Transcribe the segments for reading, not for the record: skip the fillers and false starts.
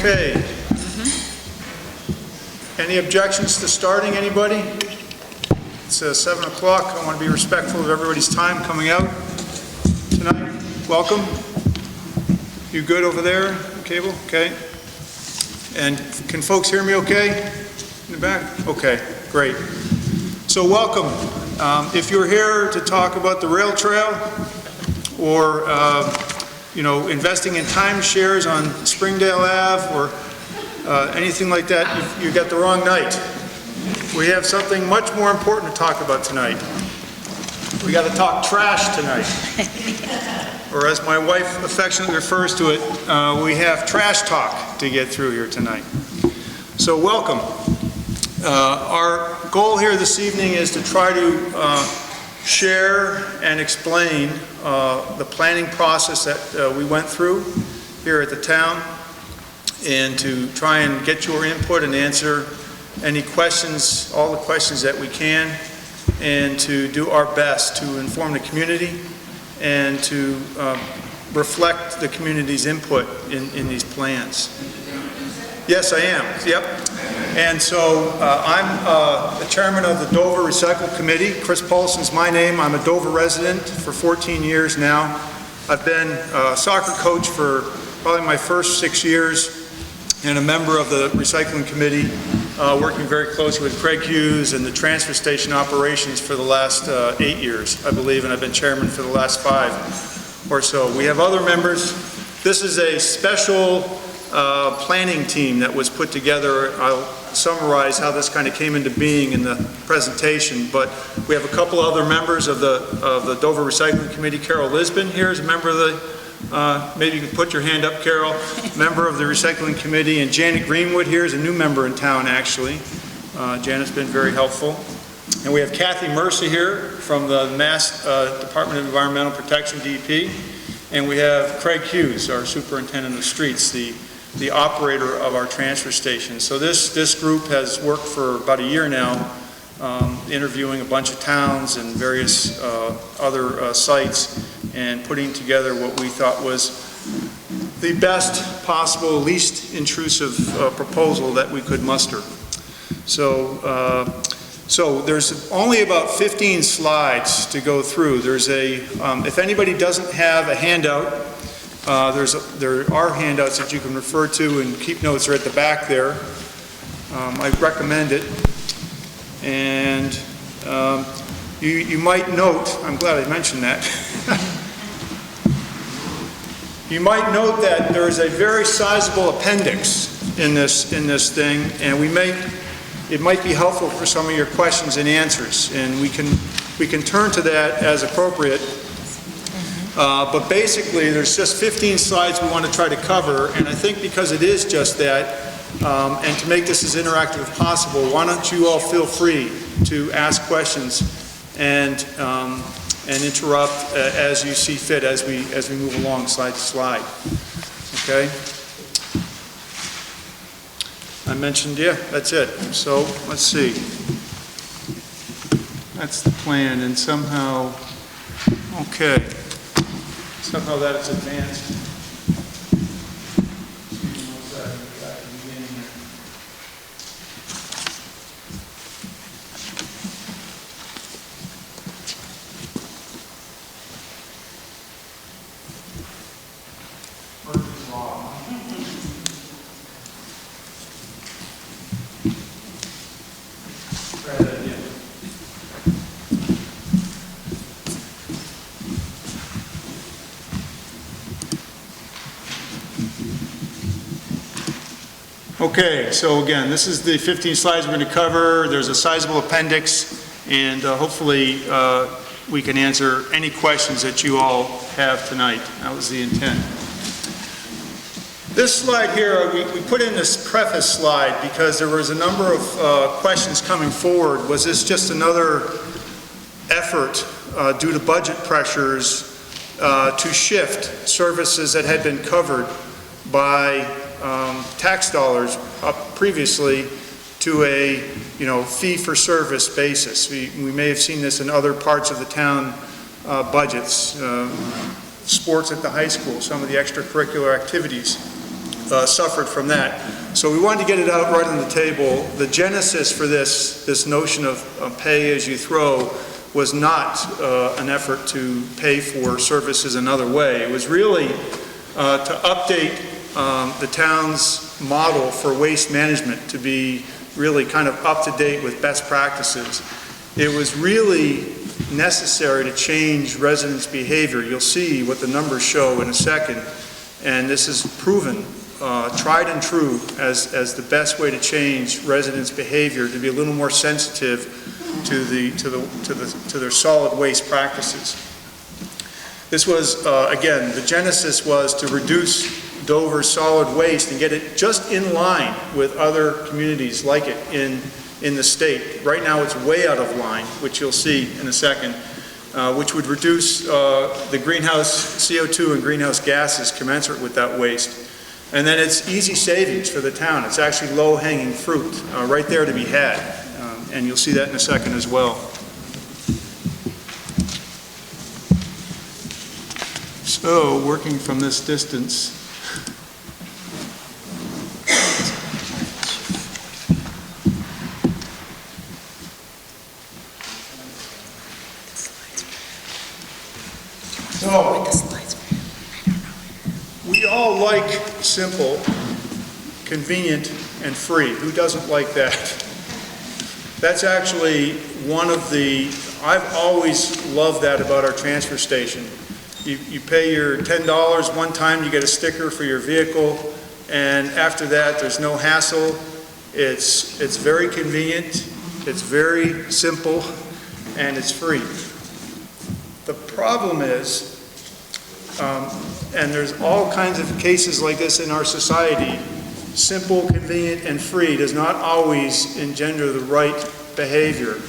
Okay. Any objections to starting, anybody? It's 7 o'clock. I want to be respectful of everybody's time coming out tonight. Welcome. You good over there, Cable? Okay. And can folks hear me okay? In the back? Okay, great. So welcome. If you're here to talk about the rail trail or investing in timeshares on Springdale Ave or anything like that, you got the wrong night. We have something much more important to talk about tonight. We got to talk trash tonight. Or as my wife affectionately refers to it, we have trash talk to get through here tonight. So welcome. Our goal here this evening is to try to share and explain the planning process that we went through here at the town, and to try and get your input and answer any questions, all the questions that we can, and to do our best to inform the community and to reflect the community's input in these plans. Yes, I am. Yep. And so I'm the chairman of the Dover Recycle Committee. Chris Paulson's my name. I'm a Dover resident for 14 years now. I've been a soccer coach for probably my first 6 years, and a member of the Recycling Committee, working very closely with Craig Hughes and the transfer station operations for the last 8 years, I believe, and I've been chairman for the last 5 or so. We have other members. This is a special planning team that was put together. I'll summarize how this kind of came into being in the presentation, but we have a couple other members of the Dover Recycling Committee. Carol Lisbon here is a member of the maybe you can put your hand up, Carol, member of the Recycling Committee, and Janet Greenwood here is a new member in town, actually. Janet's been very helpful. And we have Kathy Mercer here from the Mass Department of Environmental Protection, DEP, and we have Craig Hughes, our superintendent of streets, the operator of our transfer station. So this group has worked for about a year now, interviewing a bunch of towns and various other sites, and putting together what we thought was the best possible, least intrusive proposal that we could muster. So, so there's only about 15 slides to go through. There's if anybody doesn't have a handout, there are handouts that you can refer to, and keep notes are at the back there. I recommend it. And you might note, I'm glad I mentioned that, you might note that there is a very sizable appendix in this thing, and it might be helpful for some of your questions and answers, and we can turn to that as appropriate. But basically, there's just 15 slides we want to try to cover, and I think because it is just that, and to make this as interactive as possible, why don't you all feel free to ask questions and interrupt as you see fit as we move along slide to slide. Okay? I mentioned, yeah, that's it. So let's see. That's the plan, and somehow, okay, somehow that is advanced. Okay, so again, this is the 15 slides we're going to cover. There's a sizable appendix, and hopefully we can answer any questions that you all have tonight. That was the intent. This slide here, we put in this preface slide because there was a number of questions coming forward. Was this just another effort due to budget pressures to shift services that had been covered by tax dollars previously to a fee-for-service basis? We may have seen this in other parts of the town budgets, sports at the high school, some of the extracurricular activities. suffered from that. So we wanted to get it out right on the table. The genesis for this notion of pay as you throw was not an effort to pay for services another way. It was really to update the town's model for waste management to be really kind of up to date with best practices. It was really necessary to change residents' behavior. You'll see what the numbers show in a second, and this is proven, tried and true, as the best way to change residents' behavior, to be a little more sensitive to their solid waste practices. This was, again, the genesis was to reduce Dover's solid waste and get it just in line with other communities like it in the state. Right now it's way out of line, which you'll see in a second, which would reduce the greenhouse CO2 and greenhouse gases commensurate with that waste. And then it's easy savings for the town. It's actually low-hanging fruit right there to be had, and you'll see that in a second as well. So, working from this distance, we all like simple, convenient, and free. Who doesn't like that? That's actually one of the, I've always loved that about our transfer station. You pay your $10 one time, you get a sticker for your vehicle, and after that there's no hassle. It's very convenient, it's very simple, and it's free. The problem is, and there's all kinds of cases like this in our society, simple, convenient, and free does not always engender the right behavior,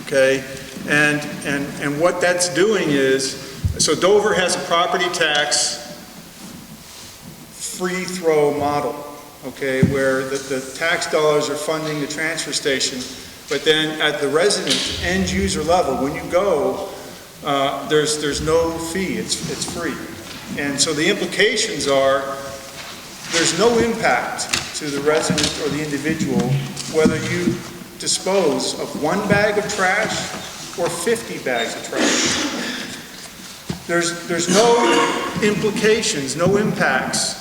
okay? And what that's doing is, so Dover has a property tax free throw model, okay, where the tax dollars are funding the transfer station, but then at the resident end user level, when you go, there's no fee, it's free. And so the implications are there's no impact to the resident or the individual whether you dispose of 1 bag of trash or 50 bags of trash. There's no implications, no impacts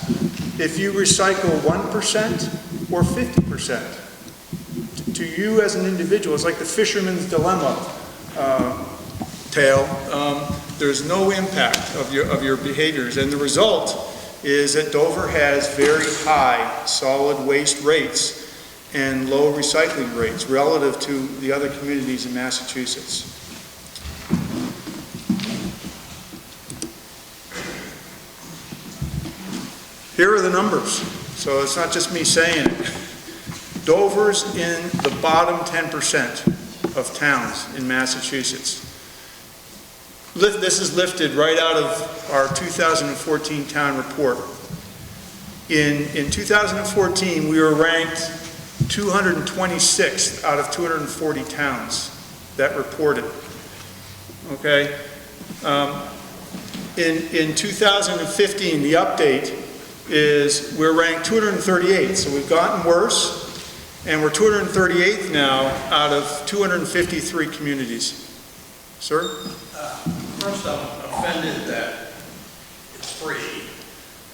if you recycle 1% or 50%. To you as an individual, it's like the fisherman's dilemma tale. There's no impact of your behaviors, and the result is that Dover has very high solid waste rates and low recycling rates relative to the other communities in Massachusetts. Here are the numbers, so it's not just me saying it. Dover's in the bottom 10% of towns in Massachusetts. This is lifted right out of our 2014 town report. In 2014, we were ranked 226th out of 240 towns that reported. Okay? In 2015, the update is we're ranked 238th, so we've gotten worse, and we're 238th now out of 253 communities. Sir? First, I'm offended that it's free,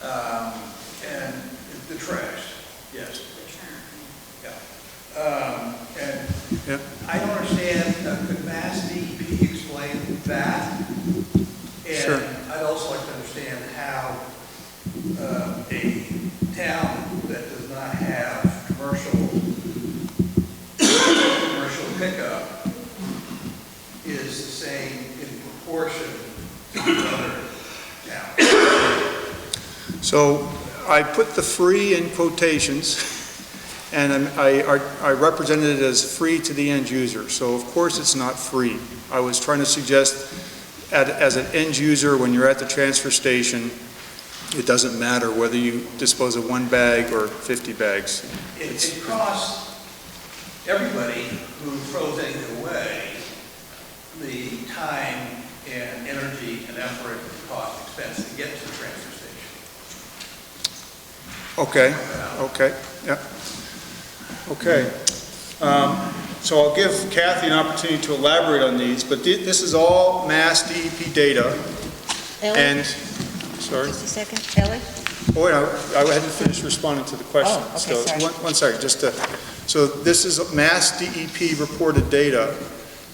and the trash, yes. Yeah. And yeah. I don't understand, could Mass DEP explain that? And sure. I'd also like to understand how a town that does not have commercial pickup is the same in proportion to the other towns. So I put the free in quotations, and I represented it as free to the end user. So of course it's not free. I was trying to suggest as an end user, when you're at the transfer station, it doesn't matter whether you dispose of 1 bag or 50 bags. It costs everybody who throws anything away the time and energy and effort and cost expense to get to the transfer Okay, okay, yeah. Okay. So I'll give Kathy an opportunity to elaborate on these, but this is all Mass DEP data. Ellie, And, sorry? just a second. Ellie? Oh, wait, I hadn't finished responding to the question. Oh, okay, sorry. So, one second, so this is Mass DEP reported data,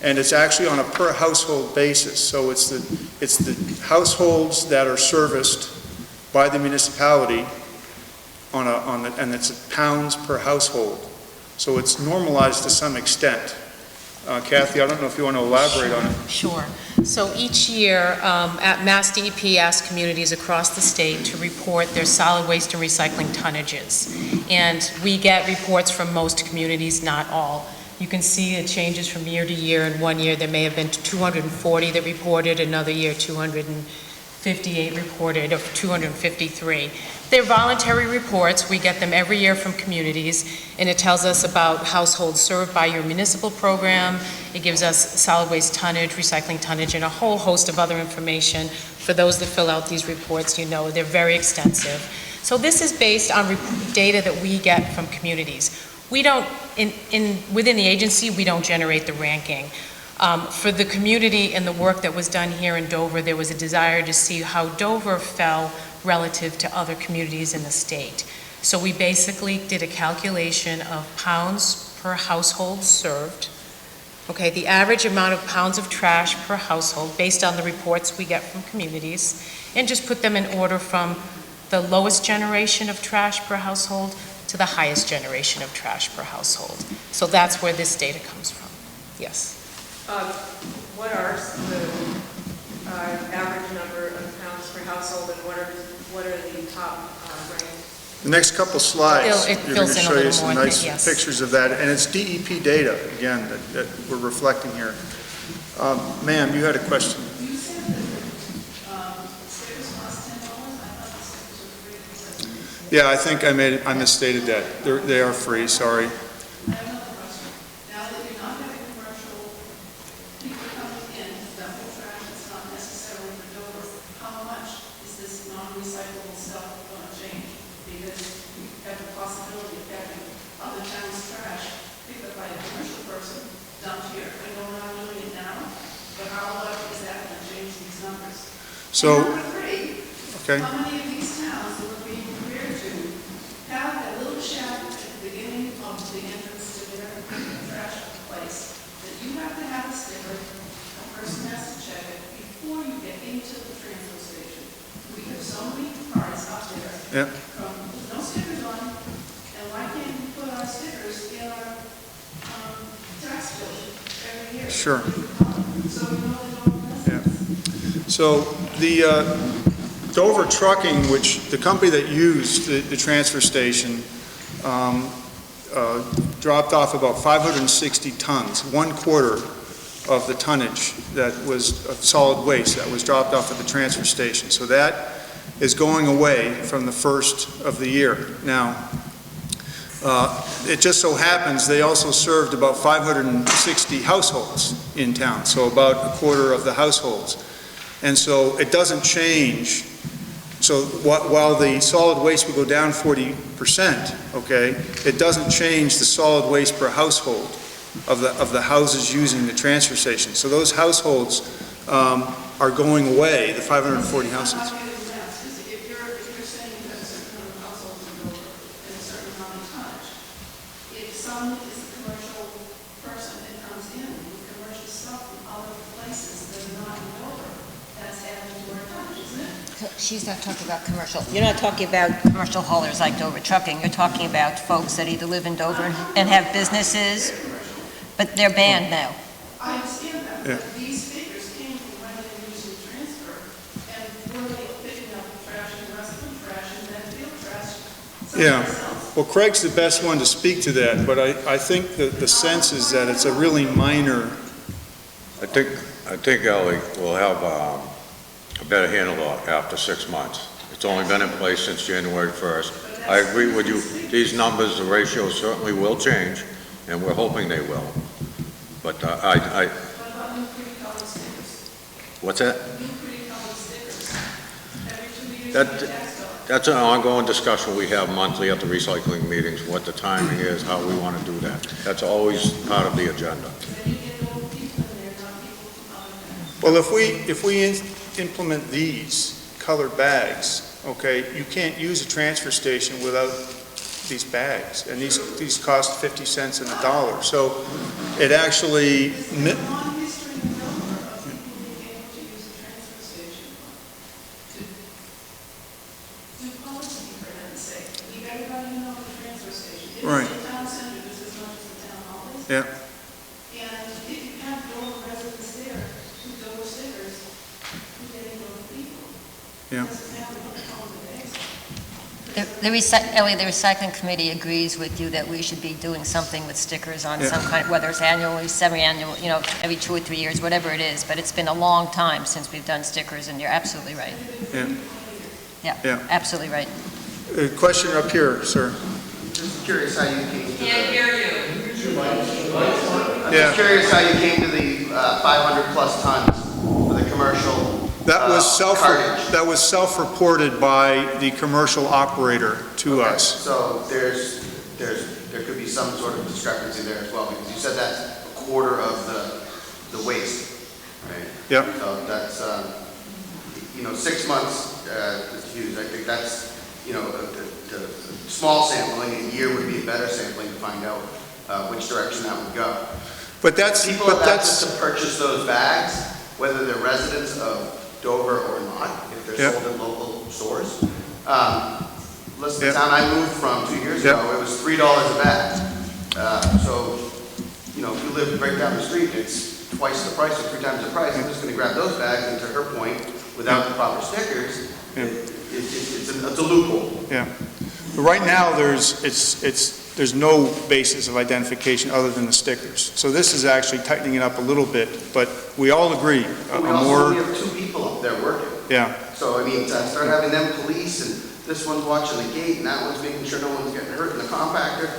and it's actually on a per household basis. So it's the households that are serviced by the municipality and it's pounds per household. So it's normalized to some extent. Kathy, I don't know if you want to elaborate on it. Sure. So each year, at Mass DEP asks communities across the state to report their solid waste and recycling tonnages. And we get reports from most communities, not all. You can see it changes from year to year. In one year, there may have been 240 that reported, another year 258 reported, or 253. They're voluntary reports. We get them every year from communities, and it tells us about households served by your municipal program. It gives us solid waste tonnage, recycling tonnage, and a whole host of other information. For those that fill out these reports, you know they're very extensive. So this is based on data that we get from communities. We don't, within the agency, we don't generate the ranking. For the community and the work that was done here in Dover, there was a desire to see how Dover fell relative to other communities in the state. So we basically did a calculation of pounds per household served. Okay, the average amount of pounds of trash per household based on the reports we get from communities, and just put them in order from the lowest generation of trash per household to the highest generation of trash per household. So that's where this data comes from. Yes. What are the average number of pounds per household, and what are the top ranked? The next couple slides, It you're going fills to in a show you little some more, nice yes. pictures of that, and it's DEP data, again, that we're reflecting here. Ma'am, you had a question. You said that stickers cost $10. I thought the stickers were free. Yeah, I think I misstated that. They are free, sorry. I have another question. Now that you're not having commercial people coming in to dump the trash that's not necessarily for Dover, how much is this non-recyclable stuff going to change? Because you have the possibility of having other towns' trash picked up by a commercial person, dumped here. I know we're not doing it now, but how likely is that going to change these numbers? So, And number three, okay. how many of these towns that we're being compared to have that little shack at the beginning of the entrance to their trash place, that you have to have a sticker, a person has to check it before you get into the transfer station? We have so many cars out there Yeah. with no stickers on, and why can't we put our stickers in our tax bill every year? Sure. So we know they don't miss it. Yeah. So the Dover Trucking, which the company that used the transfer station, dropped off about 560 tons, 1/4 of the tonnage that was of solid waste that was dropped off at the transfer station. So that is going away from the first of the year. Now, it just so happens they also served about 560 households in town, so about 1/4 of the households. And so it doesn't change. So while the solid waste would go down 40%, okay, it doesn't change the solid waste per household of the houses using the transfer station. So those households are going away, the 540 households. If you're saying that a certain number of households in Dover and a certain amount of tonnage, if someone is a commercial person that comes in with commercial stuff from other places that are not in Dover, that's adding to our tonnage, isn't it? She's not talking about commercial. You're not talking about commercial haulers like Dover Trucking. You're talking about folks that either live in Dover and have businesses, but they're banned now. I understand that, Yeah. but these figures came from when they were using transfer, and were they picking up trash and resident trash and then field trash Yeah. someplace else? Well, Craig's the best one to speak to that, but I think that the sense is that it's a really minor. I think Ellie will have a better handle after 6 months. It's only been in place since January 1st. I agree with you. These numbers, the ratios certainly will change, and we're hoping they will. But What about new pretty colored stickers? what's that? New pretty colored stickers. Every 2 years, That- you get tax bill. That's an ongoing discussion we have monthly at the recycling meetings, what the timing is, how we want to do that. That's always part of the agenda. Then you get old people in there, not people from other towns. Well, if we implement these colored bags, okay, you can't use a transfer station without these bags, and these cost 50 cents and $1. So it actually, There's a long history in Dover of people being able to use a transfer station to do policy, for heaven's sake. Leave everybody to know the transfer station. It Right. is a town center just as much as the town hall is. yeah, And if you have Dover residents there, who Dover stickers, who getting Dover people. Yeah. Doesn't matter what the color of the bags are. Ellie, the recycling committee agrees with you that we should be doing something with stickers on Yeah. some kind, whether it's annually, semi-annual, every 2 or 3 years, whatever it is, but it's been a long time since we've done stickers, and you're absolutely right. yeah. Yeah, Yeah. absolutely right. Question up here, sir. Just curious how you came to the... Can't hear you. I'm Yeah. just curious how you came to the 500-plus tons for the commercial That was cartage. that was self-reported by the commercial operator to Okay, us. So there could be some sort of discrepancy there as well, because you said that's a quarter of the waste, right? Yep. So that's, 6 months is huge. I think that's, the small sampling, a year would be a better sampling to find out which direction that would go. But that's, People but have access that's, to purchase those bags, whether they're residents of Dover or not, if they're Yep. sold in local stores. Listen, Yep. the town I moved from 2 years Yep. ago, it was $3 a bag. So, if you live right down the street, it's twice the price or 3 times the price. I'm just gonna grab those bags, and to her point, without the proper stickers, Yeah. it's a loophole. yeah. But right now, there's no basis of identification other than the stickers. So this is actually tightening it up a little bit, but we all agree, We a also more, only have 2 people up there working. yeah, So, I mean, to start having them police, and this one's watching the gate, and that one's making sure no one's getting hurt in the compactor.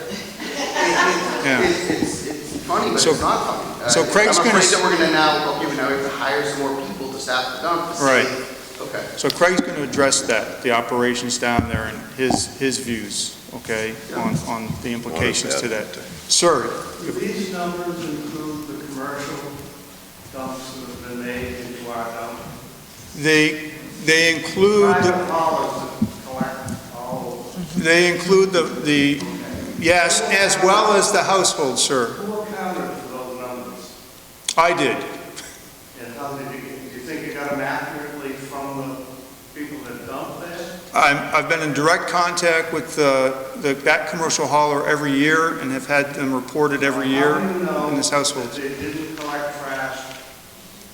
It's funny, but So- it's not funny. so Craig's I'm gonna afraid that we're gonna now we have to hire some more people to staff the dump. to Right. see- Okay. so Craig's going to address that, the operations down there and his views, okay, on the implications to that. Sir, Do these numbers include the commercial dumps that have been made into our dump? they include, Private haulers that collect all, they include the, yes, as well as the household, sir. who accounted for those numbers? I did. And how did do you think you got them accurately from the people that dump there? I've been in direct contact with that commercial hauler every year and have had them reported every year How do you know in this household. that they didn't collect trash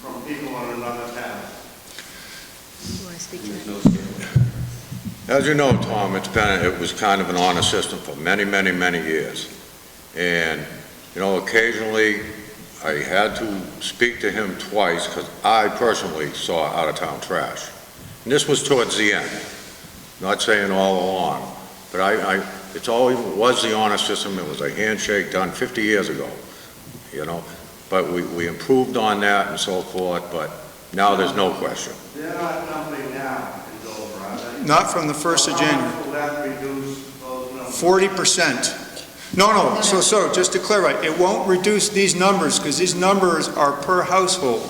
from people in another town? As you know, Tom, it was kind of an honor system for many, many, many years. And, occasionally, I had to speak to him twice because I personally saw out-of-town trash. And this was towards the end, not saying all along, but it's always was the honor system. It was a handshake done 50 years ago, But we improved on that and so forth, but now there's no question. They're not dumping now in Dover, are they? Not from the 1st of January. How much will that reduce those numbers? 40%. No, so just to clarify, it won't reduce these numbers because these numbers are per household.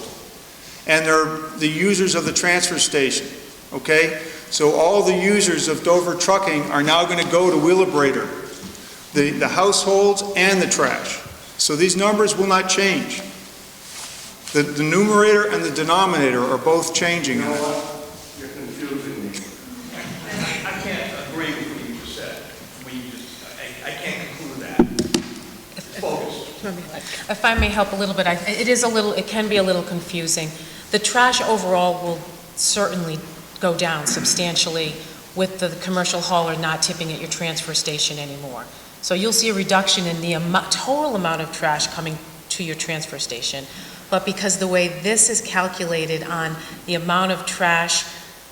And they're the users of the transfer station, okay? So all the users of Dover Trucking are now going to go to Wheelabrator, the households and the trash. So these numbers will not change. The numerator and the denominator are both changing. You know what? You're confusing me. I can't agree with what you just said. I can't conclude that. Focus. If I may help a little bit, it can be a little confusing. The trash overall will certainly go down substantially with the commercial hauler not tipping at your transfer station anymore. So you'll see a reduction in the total amount of trash coming to your transfer station. But because the way this is calculated on the amount of trash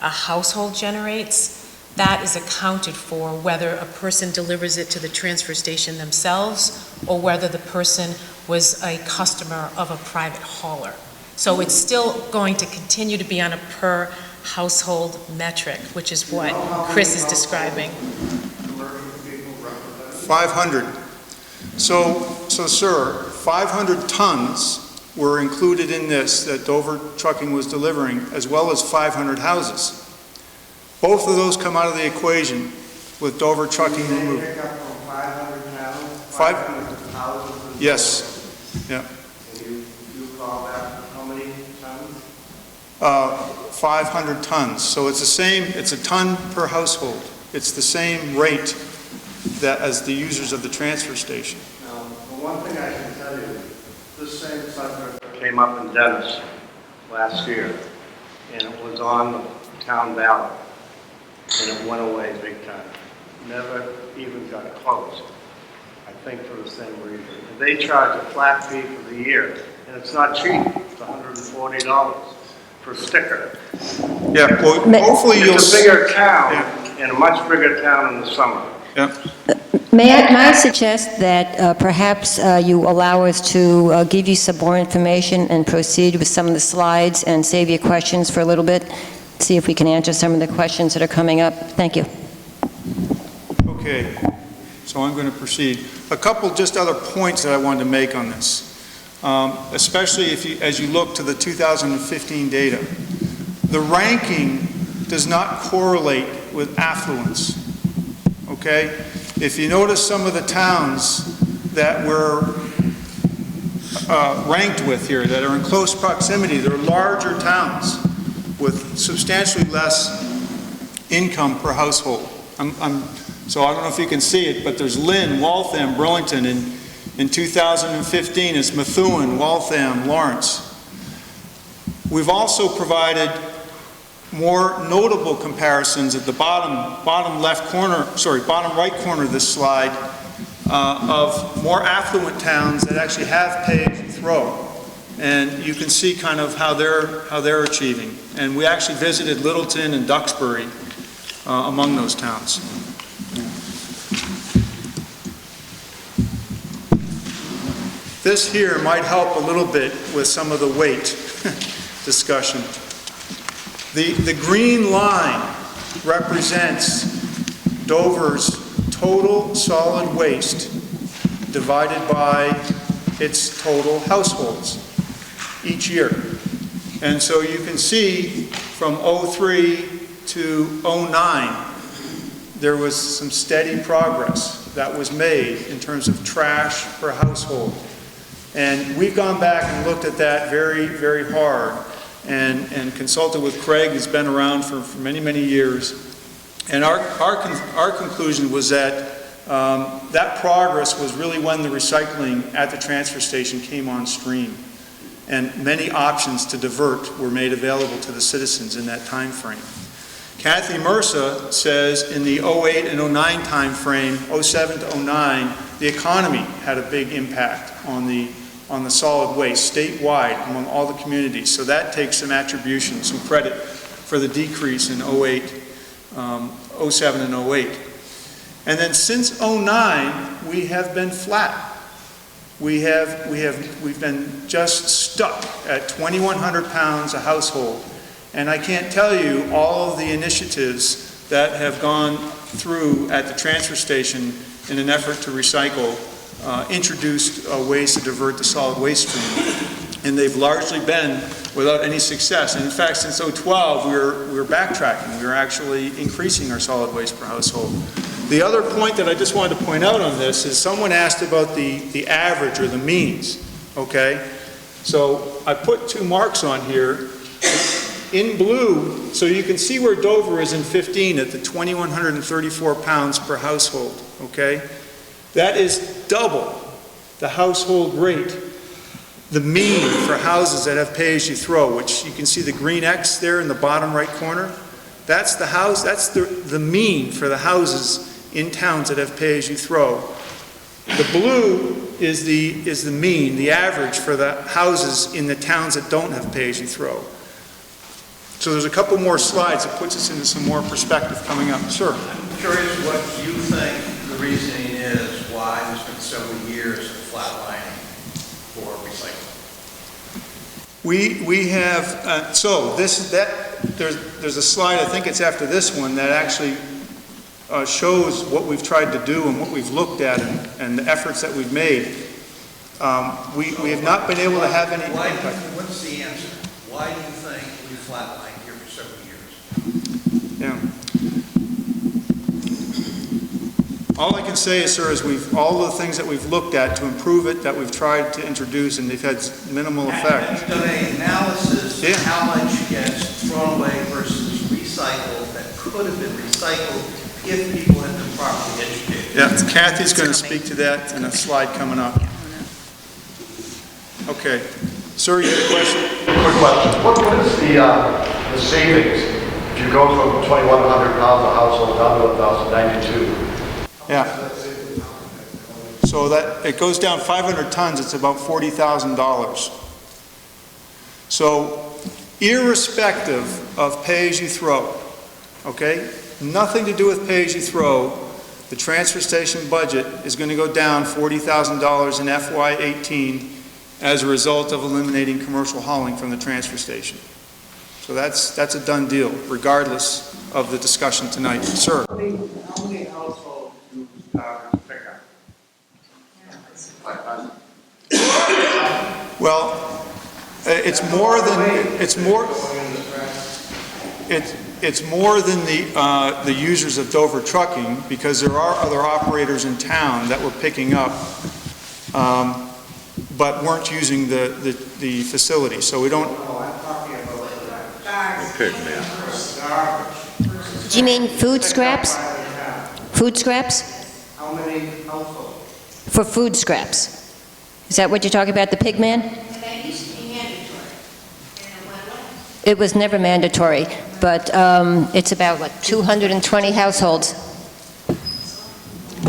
a household generates, that is accounted for whether a person delivers it to the transfer station themselves or whether the person was a customer of a private hauler. So it's still going to continue to be on a per household metric, which is what Chris is describing. Commercial people represent. 500. So, sir, 500 tons were included in this that Dover Trucking was delivering, as well as 500 houses. Both of those come out of the equation with Dover Trucking They removed. pick up from 500 towns, Five- 500 houses. Yes, yeah. And you call that how many tons? 500 tons. So it's the same, it's a ton per household. It's the same rate that as the users of the transfer station. Now, the one thing I can tell you, this same subject came up in Dennis last year, and it was on the town ballot, and it went away big time. Never even got close, I think for the same reason. And they charge a flat fee for the year, and it's not cheap, it's $140 per sticker. Yeah, well, hopefully you'll... It's a bigger town, Yeah. and a much bigger town in the summer. Yeah. May I suggest that perhaps you allow us to give you some more information and proceed with some of the slides and save your questions for a little bit, see if we can answer some of the questions that are coming up. Thank you. Okay, so I'm going to proceed. A couple just other points that I wanted to make on this, especially as you look to the 2015 data. The ranking does not correlate with affluence, okay? If you notice some of the towns that we're ranked with here, that are in close proximity, they're larger towns with substantially less income per household. So I don't know if you can see it, but there's Lynn, Waltham, Burlington. In 2015, it's Methuen, Waltham, Lawrence. We've also provided more notable comparisons at the bottom right corner of this slide of more affluent towns that actually have pay-as-you-throw. And you can see kind of how they're achieving. And we actually visited Littleton and Duxbury among those towns. This here might help a little bit with some of the weight discussion. The green line represents Dover's total solid waste divided by its total households each year. And so you can see from '03 to '09, there was some steady progress that was made in terms of trash per household. And we've gone back and looked at that very, very hard and consulted with Craig, who's been around for many, many years. And our conclusion was that that progress was really when the recycling at the transfer station came on stream. And many options to divert were made available to the citizens in that time frame. Kathy Mercer says in the '08 and '09 time frame, '07 to '09, the economy had a big impact on the solid waste statewide among all the communities. So that takes some attribution, some credit for the decrease in '07 and '08. And then since '09, we have been flat. We've been just stuck at 2,100 pounds a household. And I can't tell you all of the initiatives that have gone through at the transfer station in an effort to recycle, introduced ways to divert the solid waste stream. And they've largely been without any success. And in fact, since '12, we're backtracking. We're actually increasing our solid waste per household. The other point that I just wanted to point out on this is someone asked about the average or the means, okay? So I put two marks on here. In blue, so you can see where Dover is in '15 at the 2,134 pounds per household, okay? That is double the household rate, the mean for houses that have pay-as-you-throw, which you can see the green X there in the bottom right corner. That's the house, that's the mean for the houses in towns that have pay-as-you-throw. The blue is the mean, the average for the houses in the towns that don't have pay-as-you-throw. So there's a couple more slides that puts us into some more perspective coming up. Sir? I'm curious what you think the reasoning is why there's been several years of flatlining for recycling. We have, so that there's a slide, I think it's after this one, that actually shows what we've tried to do and what we've looked at and the efforts that we've made. We have not been able to have any impact. What's the answer? Why do you think we flatlined here for several years? Yeah. All I can say is, sir, is all the things that we've looked at to improve it, that we've tried to introduce, and they've had minimal effect. Have you done an analysis Yeah. of how much gets thrown away versus recycled that could have been recycled if people had been properly educated? Yeah, Kathy's going to speak to that in a slide coming up. Okay. Sir, you had a question? Quick question. What is the savings if you go from 2,100 pounds a household down to 1,092? Yeah. So that, it goes down 500 tons, it's about $40,000. So irrespective of pay-as-you-throw, okay? Nothing to do with pay-as-you-throw, the transfer station budget is going to go down $40,000 in FY18 as a result of eliminating commercial hauling from the transfer station. So that's a done deal, regardless of the discussion tonight. Sir? How many households do garbage pick up? Well, it's more than the users of Dover Trucking, because there are other operators in town that were picking up, but weren't using the facility. So we don't. No, I'm talking about Pig man. garbage. Do you mean food scraps? Food scraps? How many households? For food scraps. Is that what you're talking about, the pig man? And that used to be mandatory, and it went away. It was never mandatory, but it's about, 220 households?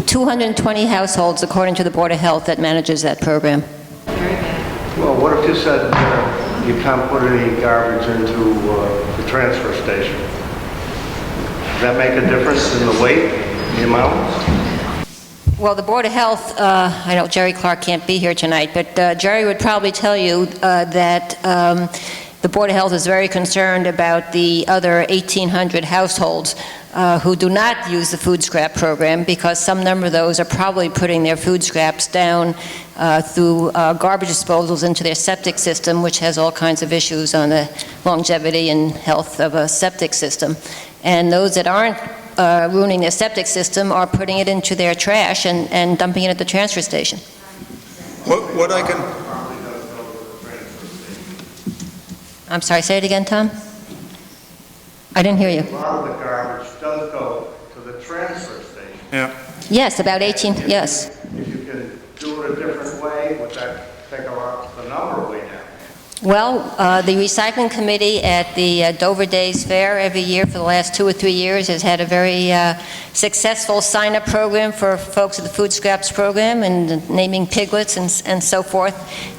220 households, according to the Board of Health, that manages that program. Well, what if you said you can't put any garbage into the transfer station? Does that make a difference in the weight, the amount? Well, the Board of Health, I know Jerry Clark can't be here tonight, but Jerry would probably tell you that the Board of Health is very concerned about the other 1,800 households who do not use the food scrap program, because some number of those are probably putting their food scraps down through garbage disposals into their septic system, which has all kinds of issues on the longevity and health of a septic system. And those that aren't ruining their septic system are putting it into their trash and dumping it at the transfer station. What I can. I'm sorry, say it again, Tom? I didn't hear you. A lot of the garbage does go to the transfer station. Yeah. Yes, about 18, yes. If you can do it a different way, would that take the number way down? Well, the recycling committee at the Dover Days Fair every year for the last 2 or 3 years has had a very successful sign-up program for folks at the food scraps program, and naming piglets and so forth.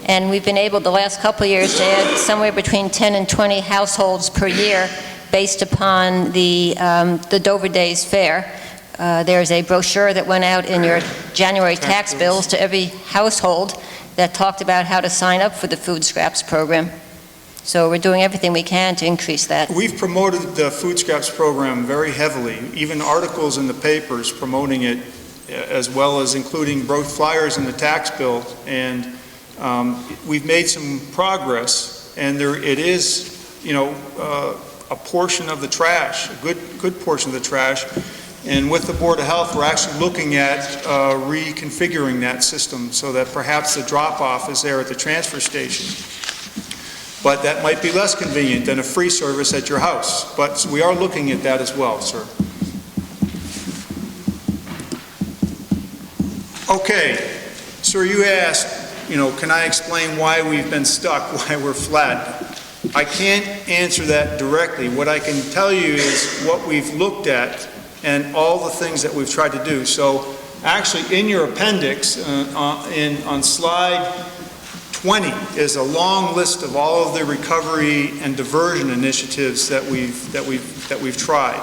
And we've been able the last couple of years to add somewhere between 10 and 20 households per year based upon the Dover Days Fair. There's a brochure that went out in your January tax bills to every household that talked about how to sign up for the food scraps program. So we're doing everything we can to increase that. We've promoted the food scraps program very heavily, even articles in the papers promoting it, as well as including both flyers in the tax bill. And we've made some progress, and it is, a portion of the trash, a good portion of the trash. And with the Board of Health, we're actually looking at reconfiguring that system so that perhaps the drop-off is there at the transfer station. But that might be less convenient than a free service at your house. But we are looking at that as well, sir. Okay. Sir, you asked, can I explain why we've been stuck, why we're flat? I can't answer that directly. What I can tell you is what we've looked at and all the things that we've tried to do. So actually in your appendix on slide 20 is a long list of all of the recovery and diversion initiatives that we've tried.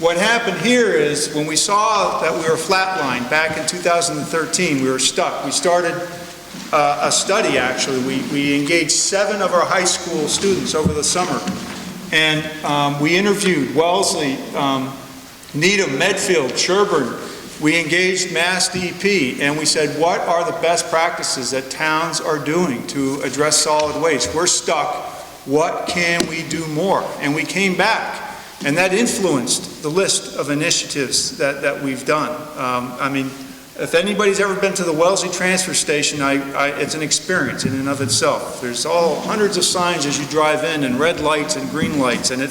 What happened here is when we saw that we were flatlined back in 2013, we were stuck. We started a study actually. We engaged 7 of our high school students over the summer, And we interviewed Wellesley, Needham, Medfield, Sherburne. We engaged Mass DEP, and we said, what are the best practices that towns are doing to address solid waste? We're stuck. What can we do more? And we came back, and that influenced the list of initiatives that we've done. I mean, if anybody's ever been to the Wellesley transfer station, it's an experience in and of itself. There's all hundreds of signs as you drive in, and red lights and green lights, and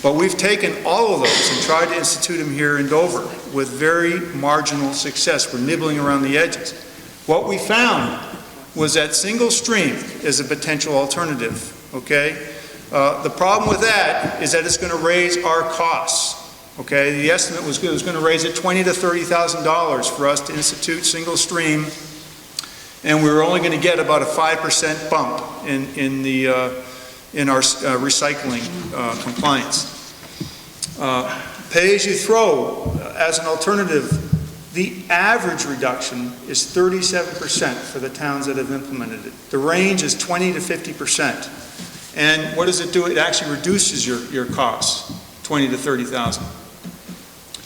but we've taken all of those and tried to institute them here in Dover with very marginal success. We're nibbling around the edges. What we found was that single stream is a potential alternative, okay? The problem with that is that it's going to raise our costs. Okay, the estimate was it was going to raise it $20,000 to $30,000 for us to institute single stream, and we were only going to get about a 5% bump in our recycling compliance. Pay-as-you-throw as an alternative, the average reduction is 37% for the towns that have implemented it. The range is 20 to 50%. And what does it do? It actually reduces your costs, 20 to 30,000.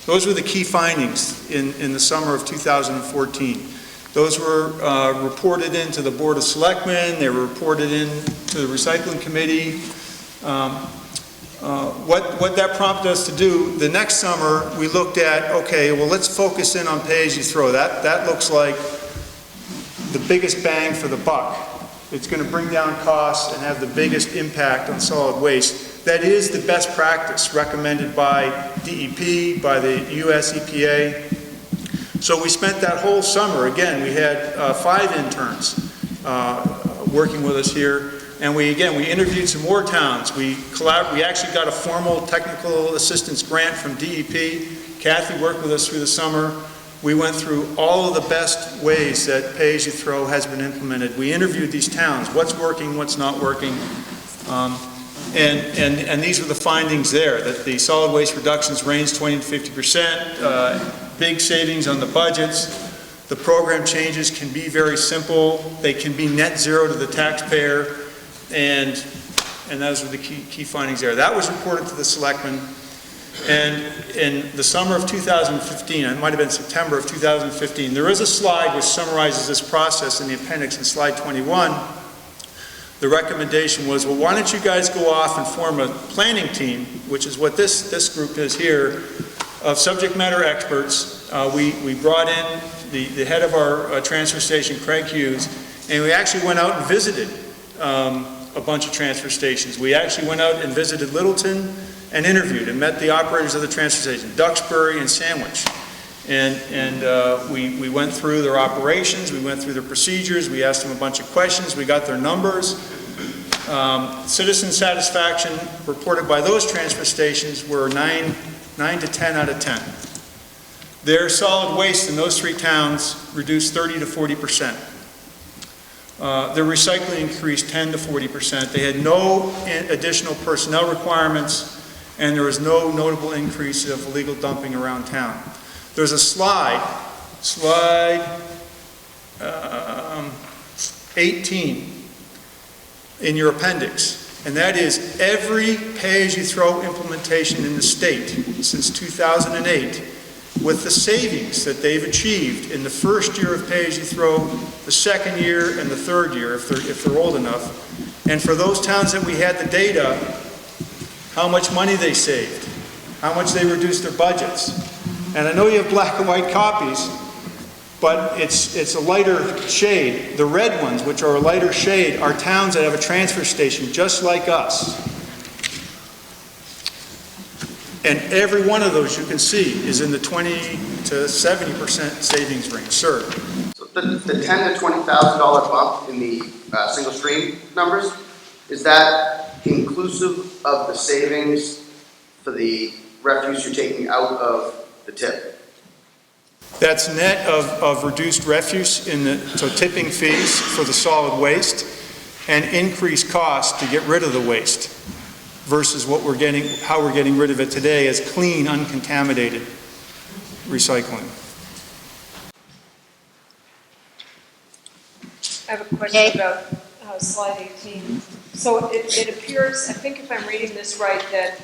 Those were the key findings in the summer of 2014. Those were reported into the Board of Selectmen. They were reported into the Recycling Committee. What that prompted us to do, the next summer we looked at, okay, well, let's focus in on pay-as-you-throw. That looks like the biggest bang for the buck. It's going to bring down costs and have the biggest impact on solid waste. That is the best practice recommended by DEP, by the US EPA. So we spent that whole summer, again, we had 5 interns working with us here, and we interviewed some more towns. We actually got a formal technical assistance grant from DEP. Kathy worked with us through the summer. We went through all of the best ways that pay-as-you-throw has been implemented. We interviewed these towns, what's working, what's not working. And these were the findings there, that the solid waste reductions range 20 to 50%, big savings on the budgets. The program changes can be very simple. They can be net zero to the taxpayer, and those were the key findings there. That was reported to the selectmen. And in the summer of 2015, it might have been September of 2015, there is a slide which summarizes this process in the appendix in slide 21. The recommendation was, well, why don't you guys go off and form a planning team, which is what this group is here, of subject matter experts. We brought in the head of our transfer station, Craig Hughes, and we actually went out and visited a bunch of transfer stations. We actually went out and visited Littleton and interviewed and met the operators of the transfer station, Duxbury and Sandwich. And we went through their operations, we went through their procedures, we asked them a bunch of questions, we got their numbers. Citizen satisfaction reported by those transfer stations were 9 to 10 out of 10. Their solid waste in those 3 towns reduced 30 to 40%. Their recycling increased 10 to 40%. They had no additional personnel requirements, and there was no notable increase of illegal dumping around town. There's a slide 18 in your appendix, and that is every pay-as-you-throw implementation in the state since 2008, with the savings that they've achieved in the first year of pay-as-you-throw, the second year, and the third year, if they're old enough. And for those towns that we had the data, how much money they saved, how much they reduced their budgets. And I know you have black and white copies, but it's a lighter shade. The red ones, which are a lighter shade, are towns that have a transfer station just like us. And every one of those, you can see, is in the 20 to 70% savings range. Sir? So the $10,000 to $20,000 bump in the single stream numbers, is that inclusive of the savings for the refuse you're taking out of the tip? That's net of reduced refuse so tipping fees for the solid waste and increased cost to get rid of the waste versus how we're getting rid of it today as clean, uncontaminated recycling. I have a question about slide 18. So it appears, I think if I'm reading this right, that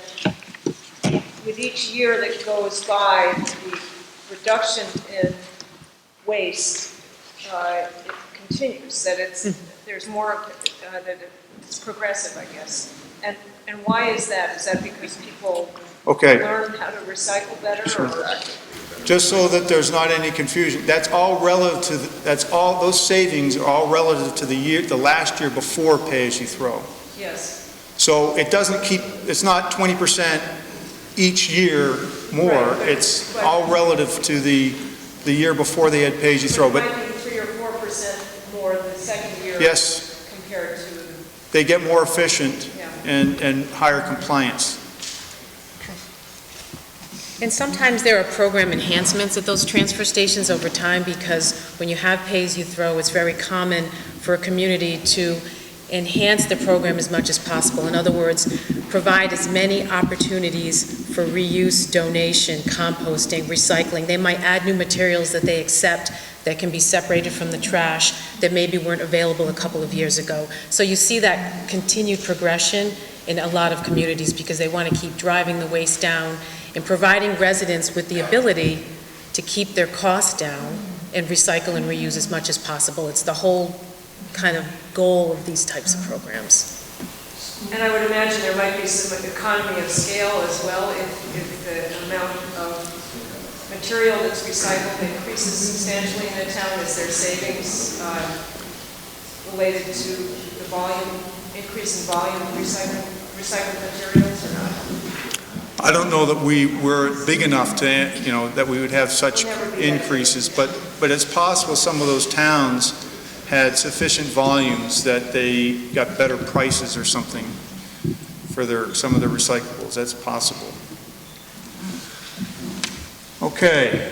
with each year that goes by, the reduction in waste, it continues, that there's more, that it's progressive, I guess. And why is that? Is that because people Okay. learn how to recycle better, or? Just so that there's not any confusion, that's all relative to, those savings are all relative to the last year before pay-as-you-throw. Yes. So it doesn't keep, it's not 20% each year more, Right, but- it's but- all relative to the year before they had pay-as-you-throw. It But might be 3 or 4% more the second year. yes, Compared to, they get more efficient yeah. and higher compliance. And sometimes there are program enhancements at those transfer stations over time, because when you have pay-as-you-throw, it's very common for a community to enhance the program as much as possible. In other words, provide as many opportunities for reuse, donation, composting, recycling. They might add new materials that they accept that can be separated from the trash that maybe weren't available a couple of years ago. So you see that continued progression in a lot of communities, because they want to keep driving the waste down and providing residents with the ability to keep their costs down and recycle and reuse as much as possible. It's the whole kind of goal of these types of programs. And I would imagine there might be some economy of scale as well if the amount of material that's recycled increases substantially in the town. Is there savings related to the volume, increase in volume of recycled materials or not? I don't know that we're big enough to, that we would have such increases, but it's possible some of those towns had sufficient volumes that they got better prices or something for some of their recyclables. That's possible. Okay.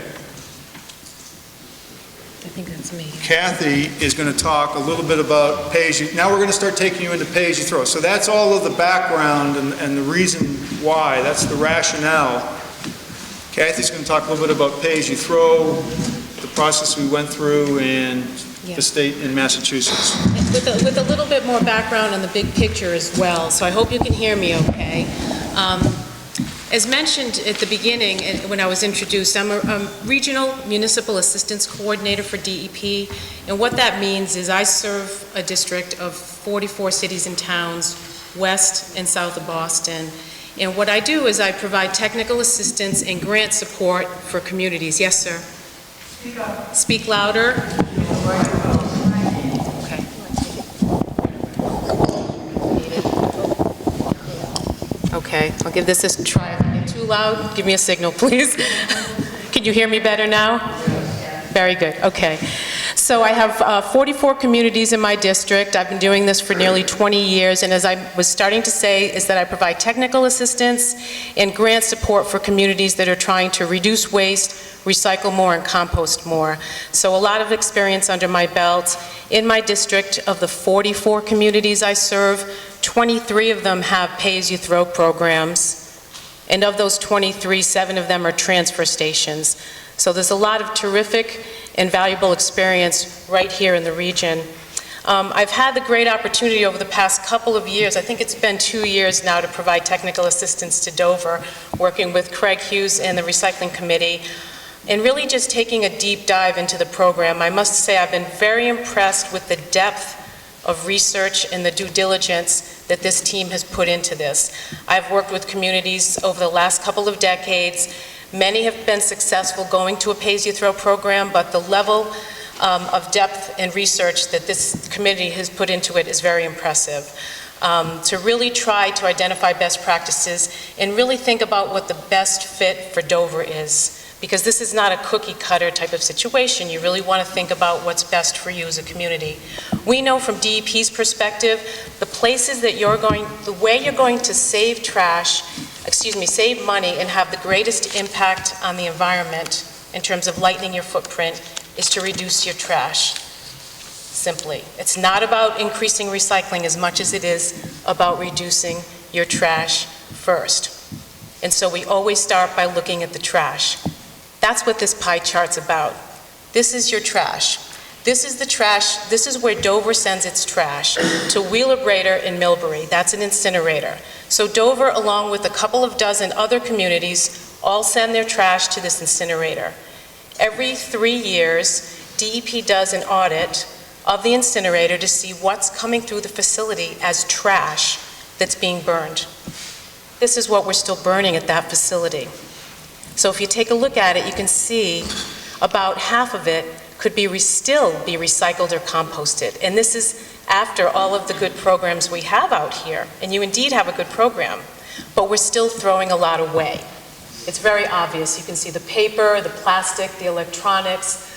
I think that's me. Kathy is going to talk a little bit about pay-as-you. Now we're going to start taking you into pay-as-you-throw. So that's all of the background and the reason why. That's the rationale. Kathy's going to talk a little bit about pay-as-you-throw, the process we went through, and the state in Massachusetts. With a little bit more background on the big picture as well, so I hope you can hear me okay. As mentioned at the beginning, when I was introduced, I'm a regional municipal assistance coordinator for DEP, and what that means is I serve a district of 44 cities and towns west and south of Boston, and what I do is I provide technical assistance and grant support for communities. Yes, sir? Speak louder. Okay. Okay, I'll give this a try. If I get too loud, give me a signal, please. Can you hear me better now? Very good, okay. So I have 44 communities in my district. I've been doing this for nearly 20 years, and as I was starting to say, is that I provide technical assistance and grant support for communities that are trying to reduce waste, recycle more, and compost more. So a lot of experience under my belt. In my district, of the 44 communities I serve, 23 of them have pay-as-you-throw programs, and of those 23, 7 of them are transfer stations. So there's a lot of terrific and valuable experience right here in the region. I've had the great opportunity over the past couple of years, I think it's been 2 years now, to provide technical assistance to Dover, working with Craig Hughes and the Recycling Committee, and really just taking a deep dive into the program. I must say I've been very impressed with the depth of research and the due diligence that this team has put into this. I've worked with communities over the last couple of decades. Many have been successful going to a pay-as-you-throw program, but the level of depth and research that this committee has put into it is very impressive. To really try to identify best practices and really think about what the best fit for Dover is. Because this is not a cookie-cutter type of situation. You really want to think about what's best for you as a community. We know from DEP's perspective, the way you're going to save save money and have the greatest impact on the environment in terms of lightening your footprint is to reduce your trash, simply. It's not about increasing recycling as much as it is about reducing your trash first. And so we always start by looking at the trash. That's what this pie chart's about. This is your trash. This is the trash, this is where Dover sends its trash, to Wheelabrator in Millbury. That's an incinerator. So Dover, along with a couple of dozen other communities, all send their trash to this incinerator. Every 3 years, DEP does an audit of the incinerator to see what's coming through the facility as trash that's being burned. This is what we're still burning at that facility. So if you take a look at it, you can see about half of it could still be recycled or composted. And this is after all of the good programs we have out here. And you indeed have a good program, but we're still throwing a lot away. It's very obvious. You can see the paper, the plastic, the electronics,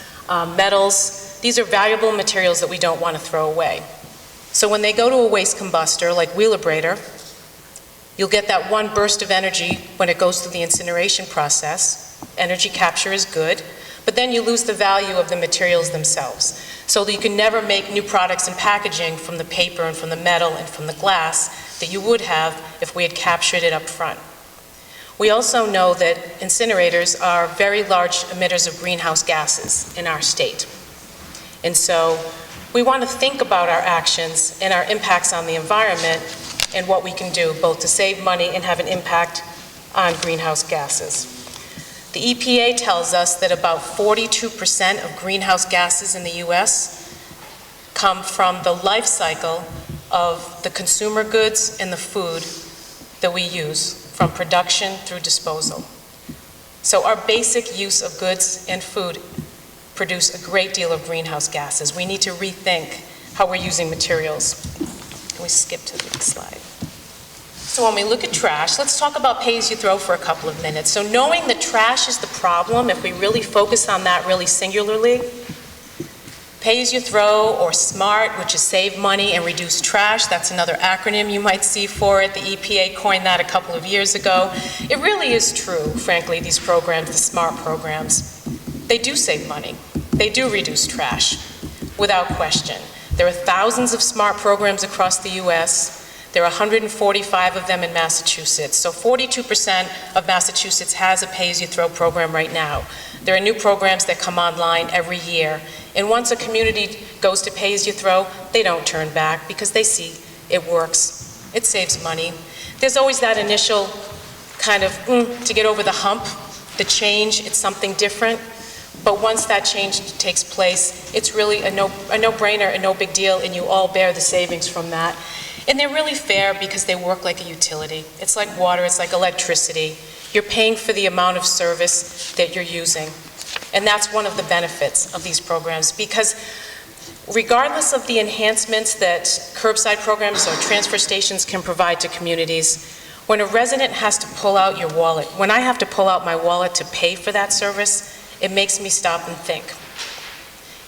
metals. These are valuable materials that we don't want to throw away. So when they go to a waste combustor like Wheelabrator, you'll get that one burst of energy when it goes through the incineration process. Energy capture is good, but then you lose the value of the materials themselves. So that you can never make new products and packaging from the paper and from the metal and from the glass that you would have if we had captured it up front. We also know that incinerators are very large emitters of greenhouse gases in our state. And so we want to think about our actions and our impacts on the environment and what we can do both to save money and have an impact on greenhouse gases. The EPA tells us that about 42% of greenhouse gases in the US come from the life cycle of the consumer goods and the food that we use, from production through disposal. So our basic use of goods and food produce a great deal of greenhouse gases. We need to rethink how we're using materials. Can we skip to the next slide? So when we look at trash, let's talk about pay-as-you-throw for a couple of minutes. So knowing that trash is the problem, if we really focus on that really singularly, pay-as-you-throw or SMART, which is save money and reduce trash, that's another acronym you might see for it. The EPA coined that a couple of years ago. It really is true, frankly, these programs, the SMART programs. They do save money. They do reduce trash, without question. There are thousands of SMART programs across the US. There are 145 of them in Massachusetts. So 42% of Massachusetts has a pay-as-you-throw program right now. There are new programs that come online every year. And once a community goes to pay-as-you-throw, they don't turn back because they see it works. It saves money. There's always that initial kind of, to get over the hump, the change, it's something different. But once that change takes place, it's really a no-brainer, a no big deal, and you all bear the savings from that. And they're really fair because they work like a utility. It's like water, it's like electricity. You're paying for the amount of service that you're using. And that's one of the benefits of these programs, because regardless of the enhancements that curbside programs or transfer stations can provide to communities, when a resident has to pull out your wallet, when I have to pull out my wallet to pay for that service, it makes me stop and think.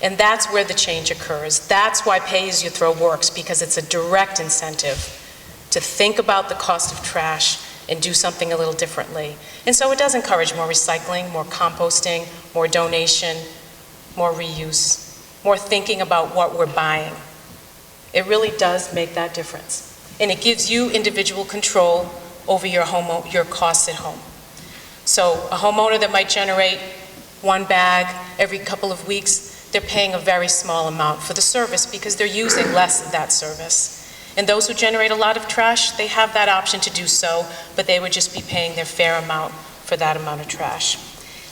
And that's where the change occurs. That's why pay-as-you-throw works, because it's a direct incentive to think about the cost of trash and do something a little differently. And so it does encourage more recycling, more composting, more donation, more reuse, more thinking about what we're buying. It really does make that difference. And it gives you individual control over your costs at home. So a homeowner that might generate one bag every couple of weeks, they're paying a very small amount for the service because they're using less of that service. And those who generate a lot of trash, they have that option to do so, but they would just be paying their fair amount for that amount of trash.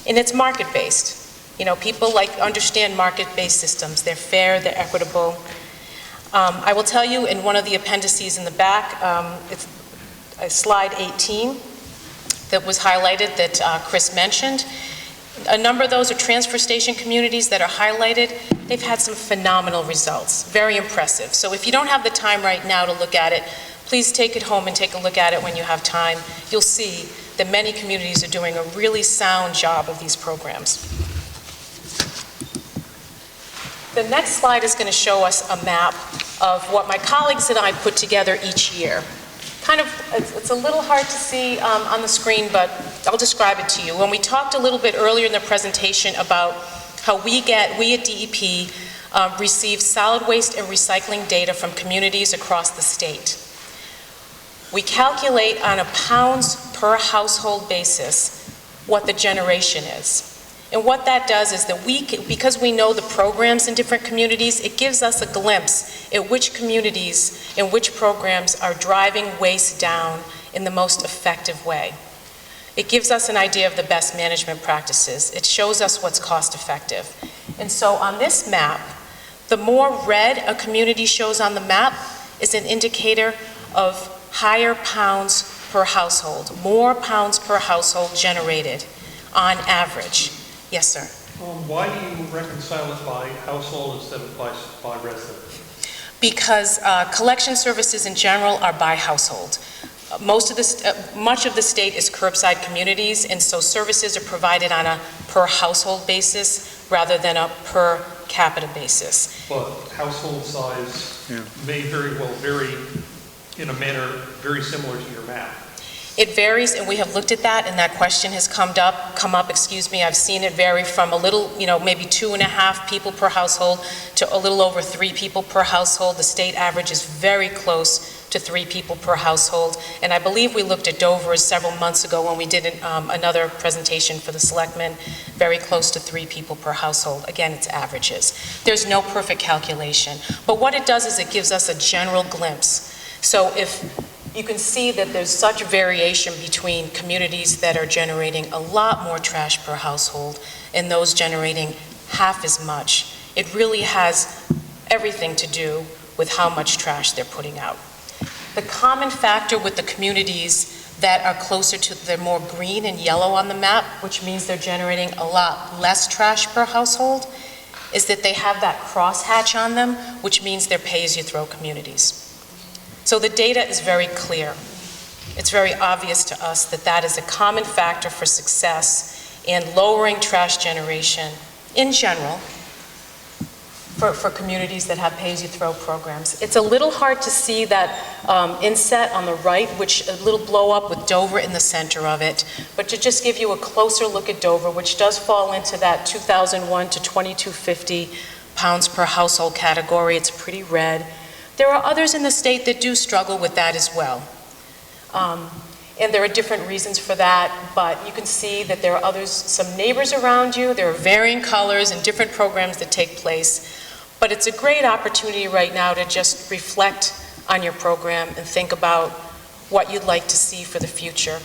And it's market-based. You know, people understand market-based systems. They're fair, they're equitable. I will tell you in one of the appendices in the back, it's slide 18 that was highlighted that Chris mentioned. A number of those are transfer station communities that are highlighted. They've had some phenomenal results, very impressive. So if you don't have the time right now to look at it, please take it home and take a look at it when you have time. You'll see that many communities are doing a really sound job of these programs. The next slide is going to show us a map of what my colleagues and I put together each year. It's a little hard to see on the screen, but I'll describe it to you. When we talked a little bit earlier in the presentation about how we at DEP receive solid waste and recycling data from communities across the state. We calculate on a pounds per household basis what the generation is. And what that does is that because we know the programs in different communities, it gives us a glimpse at which communities and which programs are driving waste down in the most effective way. It gives us an idea of the best management practices. It shows us what's cost effective. And so on this map, the more red a community shows on the map is an indicator of higher pounds per household, more pounds per household generated on average. Yes, sir. Why do you reconcile it by household instead of by resident? Because collection services in general are by household. Much of the state is curbside communities, and so services are provided on a per household basis rather than a per capita basis. But household size may very well vary in a manner very similar to your map. It varies, and we have looked at that, and that question has come up. I've seen it vary from a little, maybe 2.5 people per household to a little over 3 people per household. The state average is very close to 3 people per household. And I believe we looked at Dover several months ago when we did another presentation for the selectmen, very close to 3 people per household. Again, it's averages. There's no perfect calculation. But what it does is it gives us a general glimpse. So if you can see that there's such variation between communities that are generating a lot more trash per household and those generating half as much. It really has everything to do with how much trash they're putting out. The common factor with the communities that are closer to the more green and yellow on the map, which means they're generating a lot less trash per household, is that they have that crosshatch on them, which means they're pay-as-you-throw communities. So the data is very clear. It's very obvious to us that that is a common factor for success in lowering trash generation in general for communities that have pay-as-you-throw programs. It's a little hard to see that inset on the right, which a little blow up with Dover in the center of it. But to just give you a closer look at Dover, which does fall into that 2001 to 2250 pounds per household category, it's pretty red. There are others in the state that do struggle with that as well. And there are different reasons for that, but you can see that there are others, some neighbors around you, there are varying colors and different programs that take place. But it's a great opportunity right now to just reflect on your program and think about what you'd like to see for the future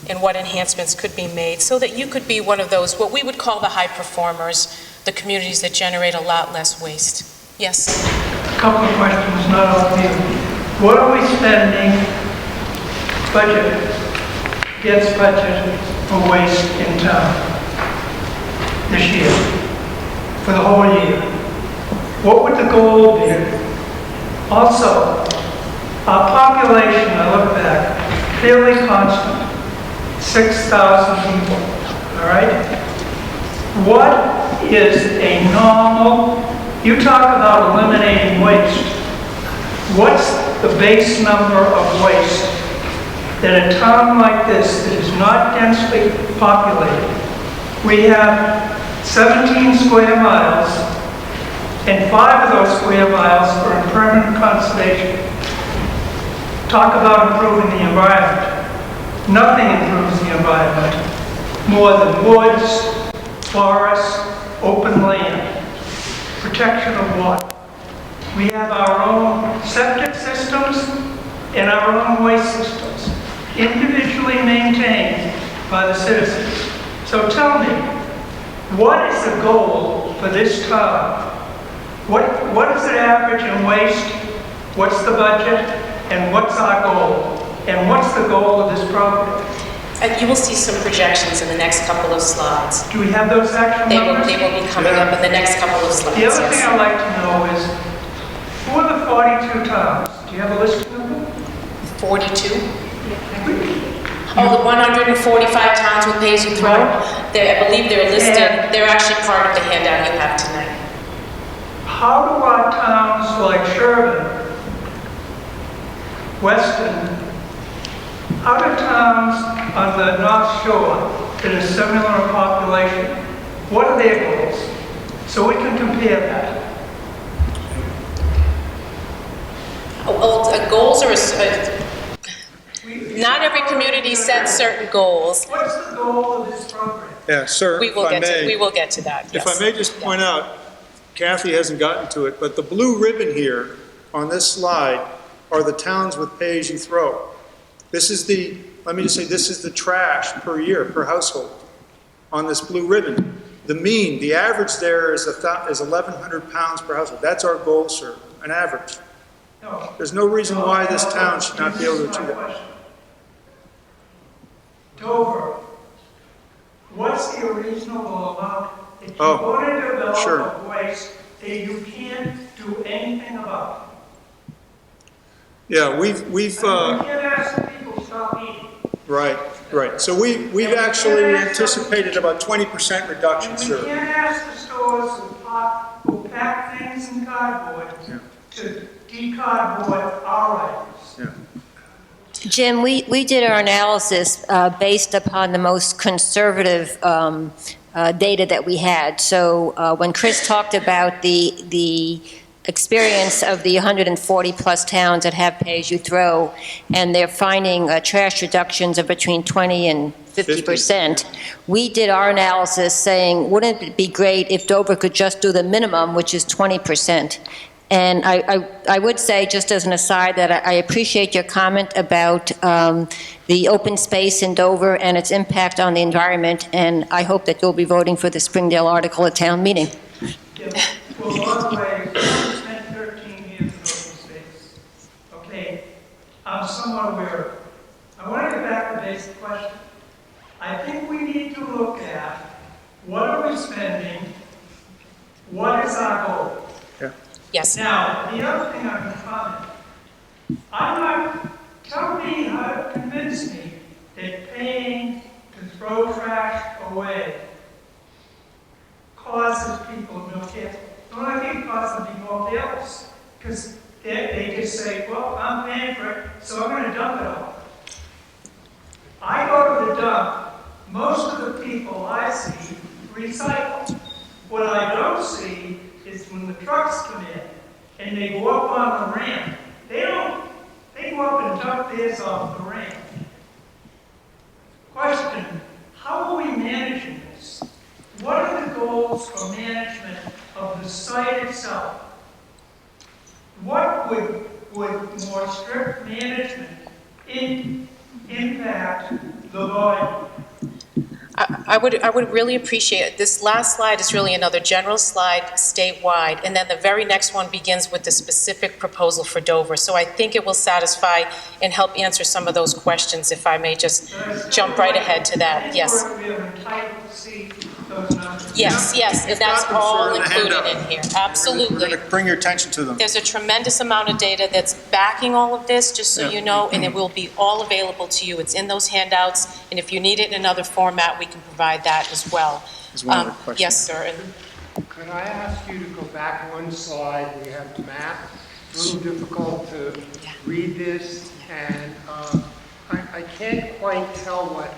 and what enhancements could be made so that you could be one of those, what we would call the high performers, the communities that generate a lot less waste. Yes? A couple of questions, not all of you. What are we spending gets budgeted for waste in town this year, for the whole year? What would the goal be? Also, our population, I look back, fairly constant, 6,000 people, all right? What is a normal, you talk about eliminating waste. What's the base number of waste that a town like this that is not densely populated, we have 17 square miles, and 5 of those square miles are in permanent conservation. Talk about improving the environment. Nothing improves the environment more than woods, forests, open land, protection of water. We have our own septic systems and our own waste systems, individually maintained by the citizens. So tell me, what is the goal for this town? What is the average in waste? What's the budget? And what's our goal? And what's the goal of this program? And you will see some projections in the next couple of slides. Do we have those actual numbers? They will be coming up in the next couple of slides. The other thing I'd like to know is, who are the 42 towns? Do you have a list of them? 42? Oh, the 145 towns with pay-as-you-throw? I believe they're listed. They're actually part of the handout you have tonight. How do our towns like Sherburne, Weston, how do towns on the North Shore that are similar in population, what are their goals? So we can compare that. Goals are, not every community sets certain goals. What's the goal of this program? Yeah, sir, We if will I we may, will get to that, yes. if I may just point out, Kathy hasn't gotten to it, but the blue ribbon here on this slide are the towns with pay-as-you-throw. This is the, let me just say, this is the trash per year, per household, on this blue ribbon. The mean, the average there is 1,100 pounds per household. That's our goal, sir, an average. No. There's no reason why this town should not be able to achieve that. Dover, what's the reasonable amount that you Oh, want to develop sure. of waste that you can't do anything about? Yeah, we've, You can't ask the people to stop eating. right. So we've actually anticipated about 20% reduction, And we sir. can't ask the stores who pack things in cardboard to de-cardboard our items. Jim, we did our analysis based upon the most conservative data that we had. So when Chris talked about the experience of the 140-plus towns that have pay-as-you-throw, and they're finding trash reductions of between 20 and 50%, we did our analysis saying, wouldn't it be great if Dover could just do the minimum, which is 20%? And I would say, just as an aside, that I appreciate your comment about the open space in Dover and its impact on the environment, and I hope that you'll be voting for the Springdale article at town meeting. Well, by the way, I spent 13 years in open space. Okay, I'm somewhat aware of it. I want to get back to the basic question. I think we need to look at what are we spending, what is our goal? Yes. Now, the other thing I'm going to comment, tell me how to convince me that paying to throw trash away causes people no care. No, I think it causes them to be more careless, because they just say, well, I'm paying for it, so I'm going to dump it all. I go to the dump, most of the people I see recycle. What I don't see is when the trucks come in and they go up on the ramp, they go up and dump theirs off the ramp. Question, how are we managing this? What are the goals for management of the site itself? What would more strict management impact the volume? I would really appreciate it. This last slide is really another general slide statewide, and then the very next one begins with the specific proposal for Dover. So I think it will satisfy and help answer some of those questions, if I may just jump right ahead to that. Yes. We are entitled to see those numbers. Yes, and that's all included in here. We're Absolutely. going to bring your attention to them. There's a tremendous amount of data that's backing all of this, just so you know, and it will be all available to you. It's in those handouts, and if you need it in another format, we can provide that as well. There's one other question. Yes, sir. Could I ask you to go back one slide? We have the map. It's a little difficult to read this, and I can't quite tell what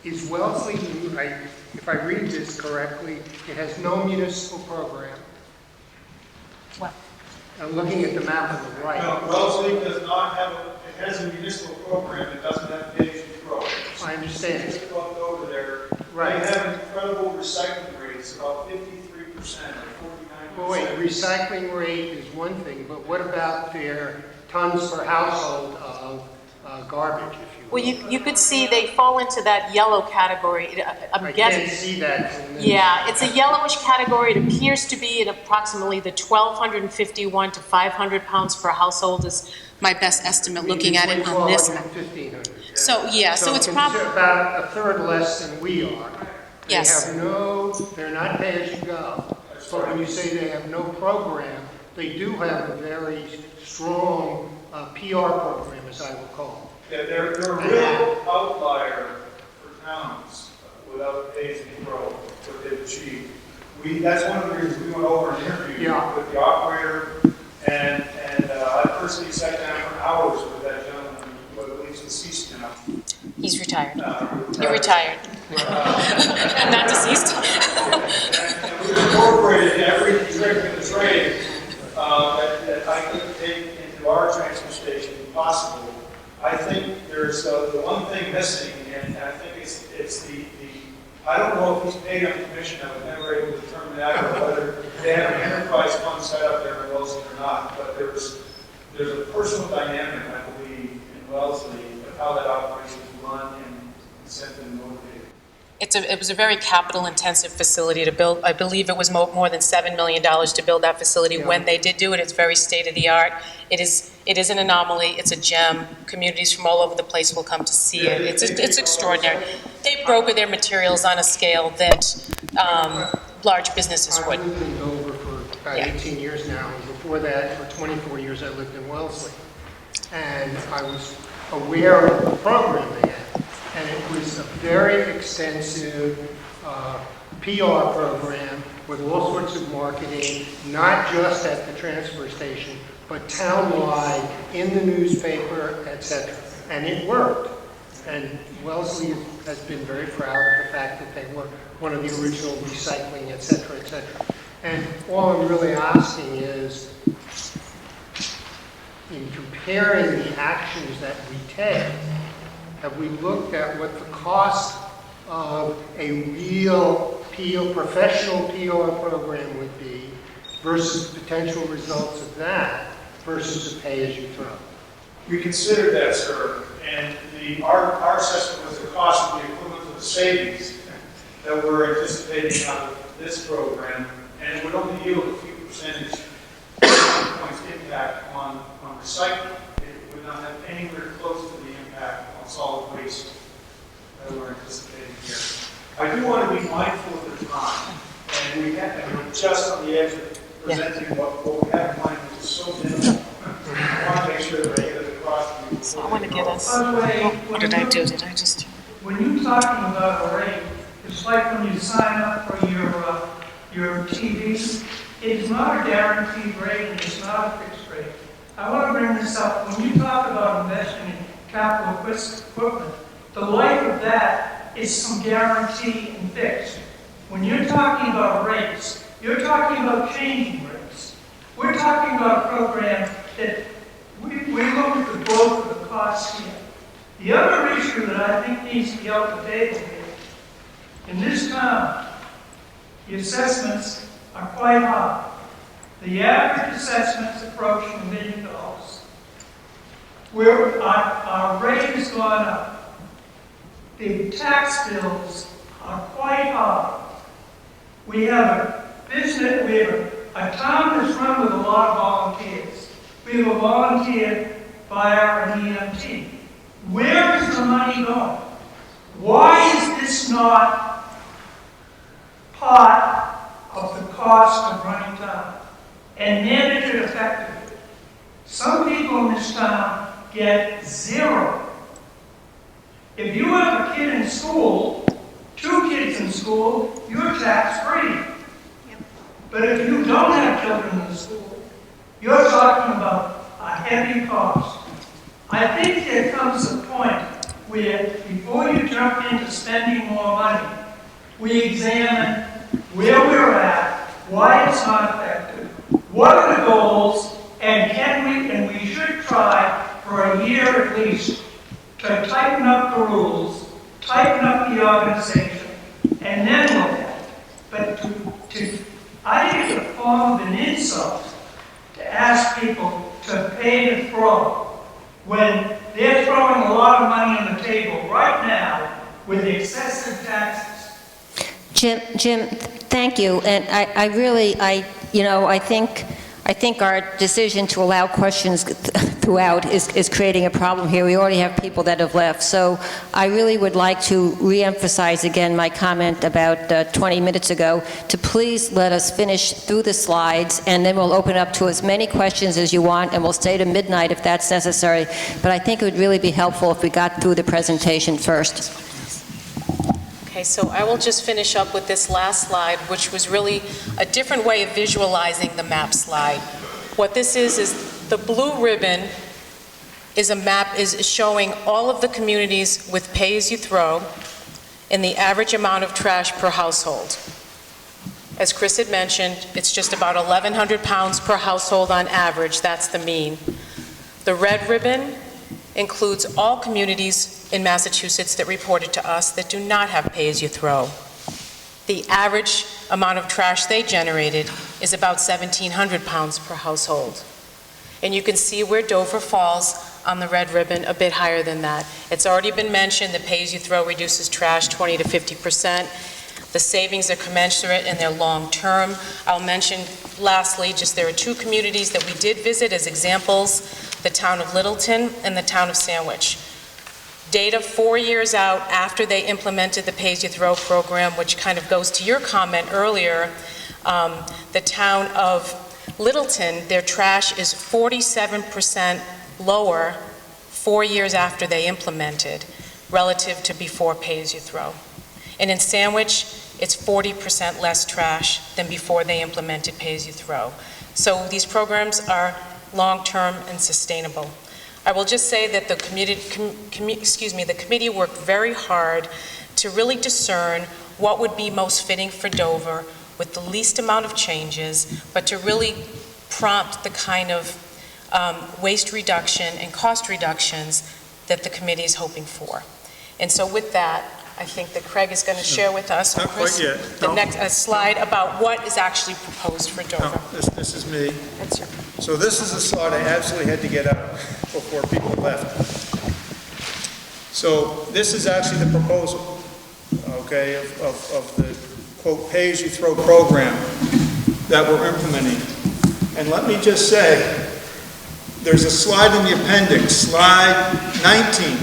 is Wellesley, if I read this correctly, it has no municipal program. What? I'm looking at the map on the right. No, Wellesley does not have, it has a municipal program, it doesn't have pay-as-you-throw. I understand. Just looked over there. Right. They have incredible recycling rates, about 53% or 49%. Well, wait, recycling rate is one thing, but what about their tons per household of garbage, if you will? Well, you could see they fall into that yellow category. I can't see that. Yeah, it's a yellowish category. It appears to be at approximately the 1,251 to 500 pounds per household is my best estimate looking at it on this map. 1,500. So, yeah, so it's probably, about a third less than we are. Yes. They're not pay-as-you-go. But when you say they have no program, they do have a very strong PR program, as I recall. Yeah, they're a real outlier for towns without pay-as-you-throw, what they've achieved. That's one of the reasons we went over and interviewed with the operator, and I personally sat down for hours with that gentleman, who I believe is deceased now. he's retired. He retired. Not deceased. And we've incorporated every trick in the trade that I could take into our transfer station possible. I think there's the one thing missing, and I think it's it's I don't know if he's paid on commission, I was never able to determine that, or whether they have an enterprise fund set up there in Wellesley or not, but there's a personal dynamic, I believe, in Wellesley, of how that operation is run and incentive and motivated. It was a very capital-intensive facility to build. I believe it was more than $7 million to build that facility. Yeah. When they did do it, it's very state-of-the-art. It is an anomaly. It's a gem. Communities from all over the place will come to see it. It's extraordinary. They broker their materials on a scale that large businesses would. I've lived in Dover for about 18 years now, and before that, for 24 years, I lived in Wellesley. And I was aware of the program they had. And it was a very extensive PR program with all sorts of marketing, not just at the transfer station, but townwide, in the newspaper, etc. And it worked. And Wellesley has been very proud of the fact that they were one of the original recycling, etc., etc. And all I'm really asking is, in comparing the actions that we take, have we looked at what the cost of a real professional PR program would be versus the potential results of that versus the pay-as-you-throw? We considered that, sir, and our assessment was the cost would be equivalent to the savings that we're anticipating out of this program, and it would only yield a few percentage points impact on recycling. It would not have anywhere close to the impact on solid waste that we're anticipating here. I do want to be mindful of the time, and we're just on the edge of presenting what we have in mind, which is so minimal. I want to make sure that I get it across to you. So I want to get us. By the way, What did I do? Did I just? when you're talking about a rate, it's like when you sign up for your TV. It is not a guaranteed rate, and it's not a fixed rate. I want to bring this up. When you talk about investing in capital equipment, the life of that is some guarantee and fixed. When you're talking about rates, you're talking about changing rates. We're talking about a program that we look at the growth of the costs here. The other issue that I think needs to be off the table here, in this town, the assessments are quite high. The average assessments approach $1 million. Where our rate has gone up. The tax bills are quite high. We have a business, we have a town that's run with a lot of volunteers. We have a volunteer fire and EMT. Where is the money going? Why is this not part of the cost of running town and manage it effectively? Some people in this town get zero. If you have a kid in school, 2 kids in school, you're tax-free. But if you don't have children in the school, you're talking about a heavy cost. I think there comes a point where, before you jump into spending more money, we examine where we're at, why it's not effective, what are the goals, and we should try for a year at least to tighten up the rules, tighten up the organization, and then look at it. But I think it's a form of an insult to ask people to pay to throw when they're throwing a lot of money on the table right now with excessive taxes. Jim, thank you. And I think our decision to allow questions throughout is creating a problem here. We already have people that have left. So I really would like to reemphasize again my comment about 20 minutes ago to please let us finish through the slides, and then we'll open up to as many questions as you want, and we'll stay to midnight if that's necessary. But I think it would really be helpful if we got through the presentation first. Okay, so I will just finish up with this last slide, which was really a different way of visualizing the map slide. What this is the blue ribbon is a map is showing all of the communities with pay-as-you-throw and the average amount of trash per household. As Chris had mentioned, it's just about 1,100 pounds per household on average. That's the mean. The red ribbon includes all communities in Massachusetts that reported to us that do not have pay-as-you-throw. The average amount of trash they generated is about 1,700 pounds per household. And you can see where Dover falls on the red ribbon, a bit higher than that. It's already been mentioned that pay-as-you-throw reduces trash 20 to 50%. The savings are commensurate and they're long-term. I'll mention lastly, just there are two communities that we did visit as examples, the town of Littleton and the town of Sandwich. Data 4 years out after they implemented the Pay-as-you-throw program, which kind of goes to your comment earlier, the town of Littleton, their trash is 47% lower 4 years after they implemented relative to before Pay-as-you-throw. And in Sandwich, it's 40% less trash than before they implemented Pay-as-you-throw. So these programs are long-term and sustainable. I will just say that the committee worked very hard to really discern what would be most fitting for Dover with the least amount of changes, but to really prompt the kind of waste reduction and cost reductions that the committee is hoping for. And so with that, I think that Craig is going to share with us Not quite yet. the No. next slide about what is actually proposed for Dover. No, this is me. That's your So this is a slide I absolutely had to get out before people left. So this is actually the proposal, okay, of the, quote, pay-as-you-throw program that we're implementing. And let me just say, there's a slide in the appendix, slide 19,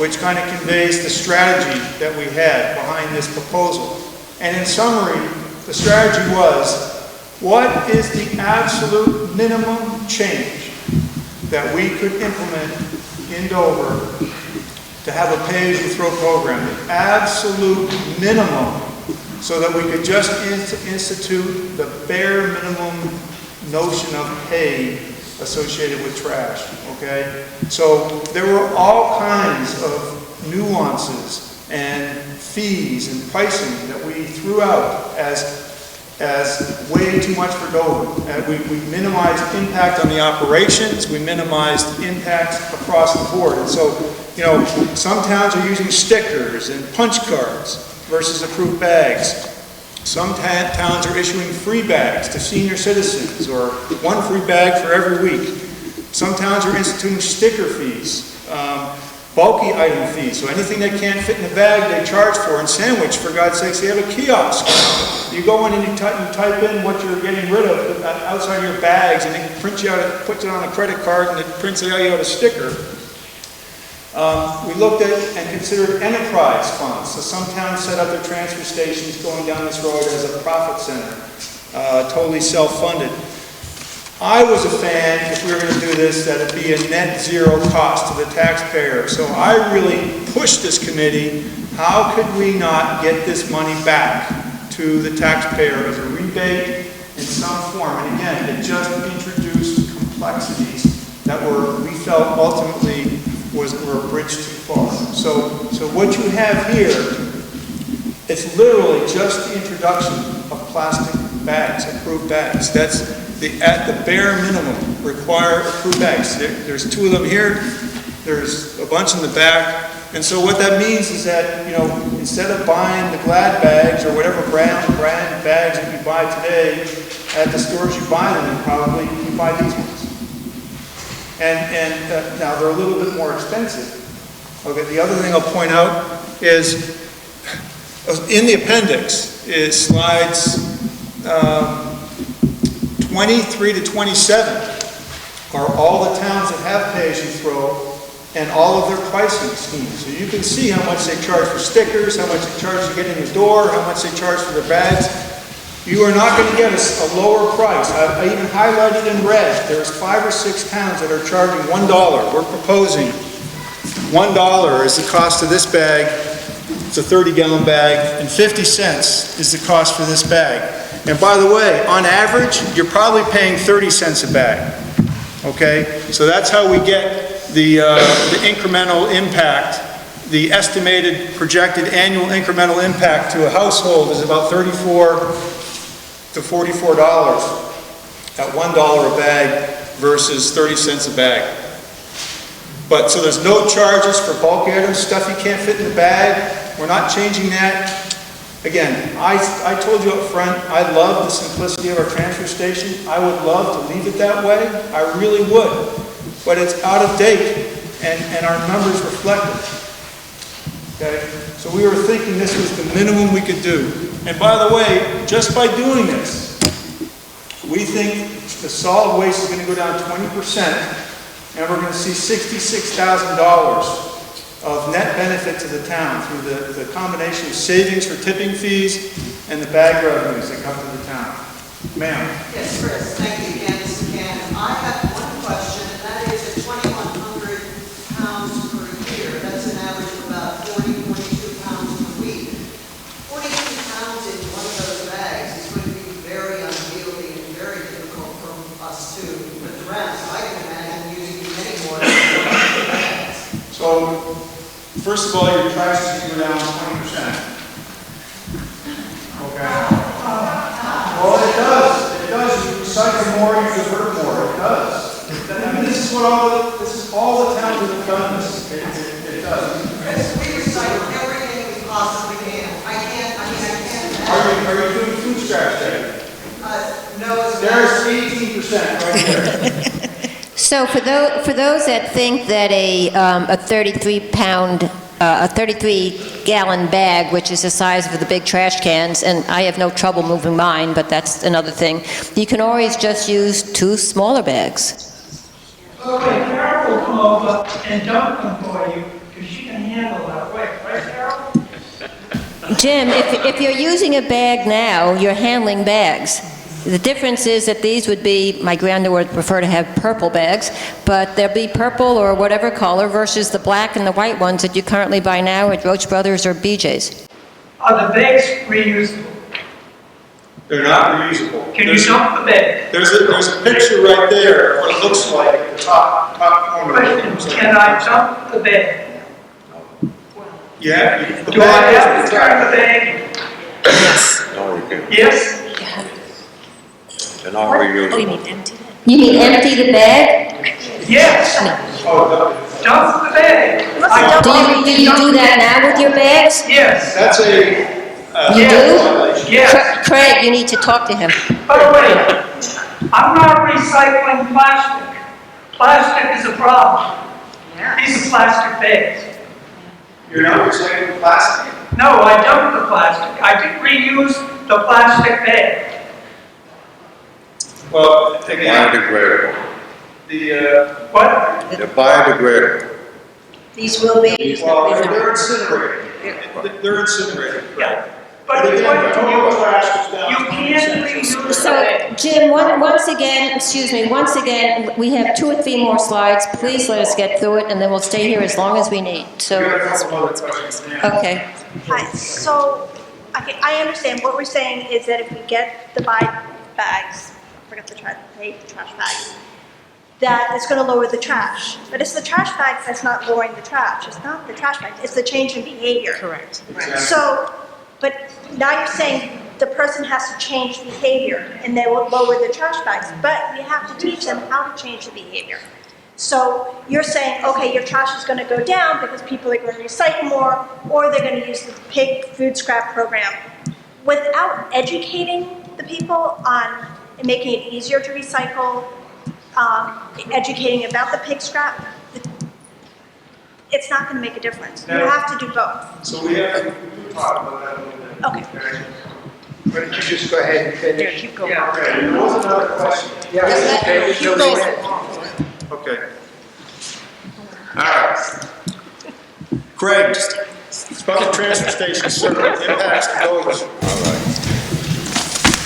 which kind of conveys the strategy that we had behind this proposal. And in summary, the strategy was, what is the absolute minimum change that we could implement in Dover to have a pay-as-you-throw program? The absolute minimum, so that we could just institute the bare minimum notion of pay associated with trash, okay? So there were all kinds of nuances and fees and pricing that we threw out as way too much for Dover. And we minimized impact on the operations, we minimized impacts across the board. And so, you know, some towns are using stickers and punch cards versus approved bags. Some towns are issuing free bags to senior citizens, or one free bag for every week. Some towns are instituting sticker fees, bulky item fees, so anything that can't fit in the bag they charge for. In Sandwich, for God's sakes, they have a kiosk. You go in and you type in what you're getting rid of outside your bags, and it prints you out, puts it on a credit card, and it prints out a sticker. We looked at and considered enterprise funds. So some towns set up their transfer stations going down this road as a profit center, totally self-funded. I was a fan, if we were going to do this, that it be a net zero cost to the taxpayer. So I really pushed this committee, how could we not get this money back to the taxpayer as a rebate in some form? And again, it just introduced complexities that we felt ultimately were a bridge too far. So what you have here, it's literally just the introduction of plastic bags, approved bags. That's at the bare minimum require approved bags. There's 2 of them here, there's a bunch in the back. And so what that means is that, you know, instead of buying the Glad bags or whatever brand bags that you buy today at the stores you buy them in, probably you buy these ones. And now they're a little bit more expensive. Okay, the other thing I'll point out is, in the appendix is slides 23 to 27 are all the towns that have pay-as-you-throw and all of their pricing schemes. So you can see how much they charge for stickers, how much they charge to get in the door, how much they charge for their bags. You are not going to get a lower price. I even highlighted in red, there's 5 or 6 towns that are charging $1. We're proposing $1 is the cost of this bag. It's a 30-gallon bag, and 50 cents is the cost for this bag. And by the way, on average, you're probably paying 30 cents a bag. Okay? So that's how we get the incremental impact. The estimated projected annual incremental impact to a household is about $34 to $44 at $1 a bag versus 30 cents a bag. But, so there's no charges for bulk items, stuff you can't fit in the bag. We're not changing that. Again, I told you up front, I love the simplicity of our transfer station. I would love to leave it that way. I really would. But it's out of date, and our numbers reflect it. Okay? So we were thinking this was the minimum we could do. And by the way, just by doing this, we think the solid waste is going to go down 20%, and we're going to see $66,000 of net benefit to the town through the combination of savings for tipping fees and the bag revenues that come to the town. Ma'am? Yes, Chris, thank you again, Mr. Cannon. I have one question, and that is at 2,100 pounds per year, that's an average of about 42 pounds per week. 42 pounds in one of those bags is going to be very unwieldy and very difficult for us to put around. So I can imagine using many more bags. So, first of all, your trash is going to go down 20%. Okay. Well, it does. It does. You recycle more, you divert more. It does. I mean, this is all the towns that have done this. It does. Chris, we recycle everything we possibly can. I can't imagine. Are you doing food scraps there? No, it's not. There's 18% right there. So for those that think that a 33-gallon bag, which is the size of the big trash cans, and I have no trouble moving mine, but that's another thing, you can always just use 2 smaller bags. Okay, Carol will come over and dump them for you, because she can handle that weight, right, Carol? Jim, if you're using a bag now, you're handling bags. The difference is that these would be, my granddaughter would prefer to have purple bags, but they'll be purple or whatever color versus the black and the white ones that you currently buy now at Roach Brothers or BJ's. Are the bags reusable? They're not reusable. Can you dump the bag? There's a picture right there of what it looks like at the top corner. Question, can I dump the bag? Yeah. Do I have to turn the bag? No, you can't. Yes? They're not reusable. You mean empty the bag? Yes. Dump the bag. Do you do that now with your bags? Yes. That's a... You do? Yes. Craig, you need to talk to him. By the way, I'm not recycling plastic. Plastic is a problem. These are plastic bags. You're not recycling plastic? No, I dump the plastic. I did reuse the plastic bag. Well, again, Biodegradable. What? They're biodegradable. These will be... well, they're incinerated. They're incinerated. Yeah. But Again, the total trash is down you 20%. can't reuse the So, bag. Jim, once again, we have 2 or 3 more slides. Please let us get through it, and then we'll stay here as long as we need. We So, got a couple other questions. Yeah. okay. Hi, so, okay, I understand, what we're saying is that if we get the buy bags, I forgot the trash bags, that it's gonna lower the trash. But it's the trash bags that's not lowering the trash, it's not the trash bags, it's the change in behavior. Correct. So, but now you're saying the person has to change behavior and they will lower the trash bags, but you have to teach them how to change the behavior. So you're saying, okay, your trash is gonna go down because people are gonna recycle more, or they're gonna use the pig food scrap program. Without educating the people on making it easier to recycle, educating about the pig scrap, it's not gonna make a difference. You No. have to do both. So we have to talk about that a little bit. Okay. Why don't you just go ahead and finish? Keep going. Okay, there was another question. Keep going. Okay. All right. Craig, it's about the transfer station, sir, impacts the village.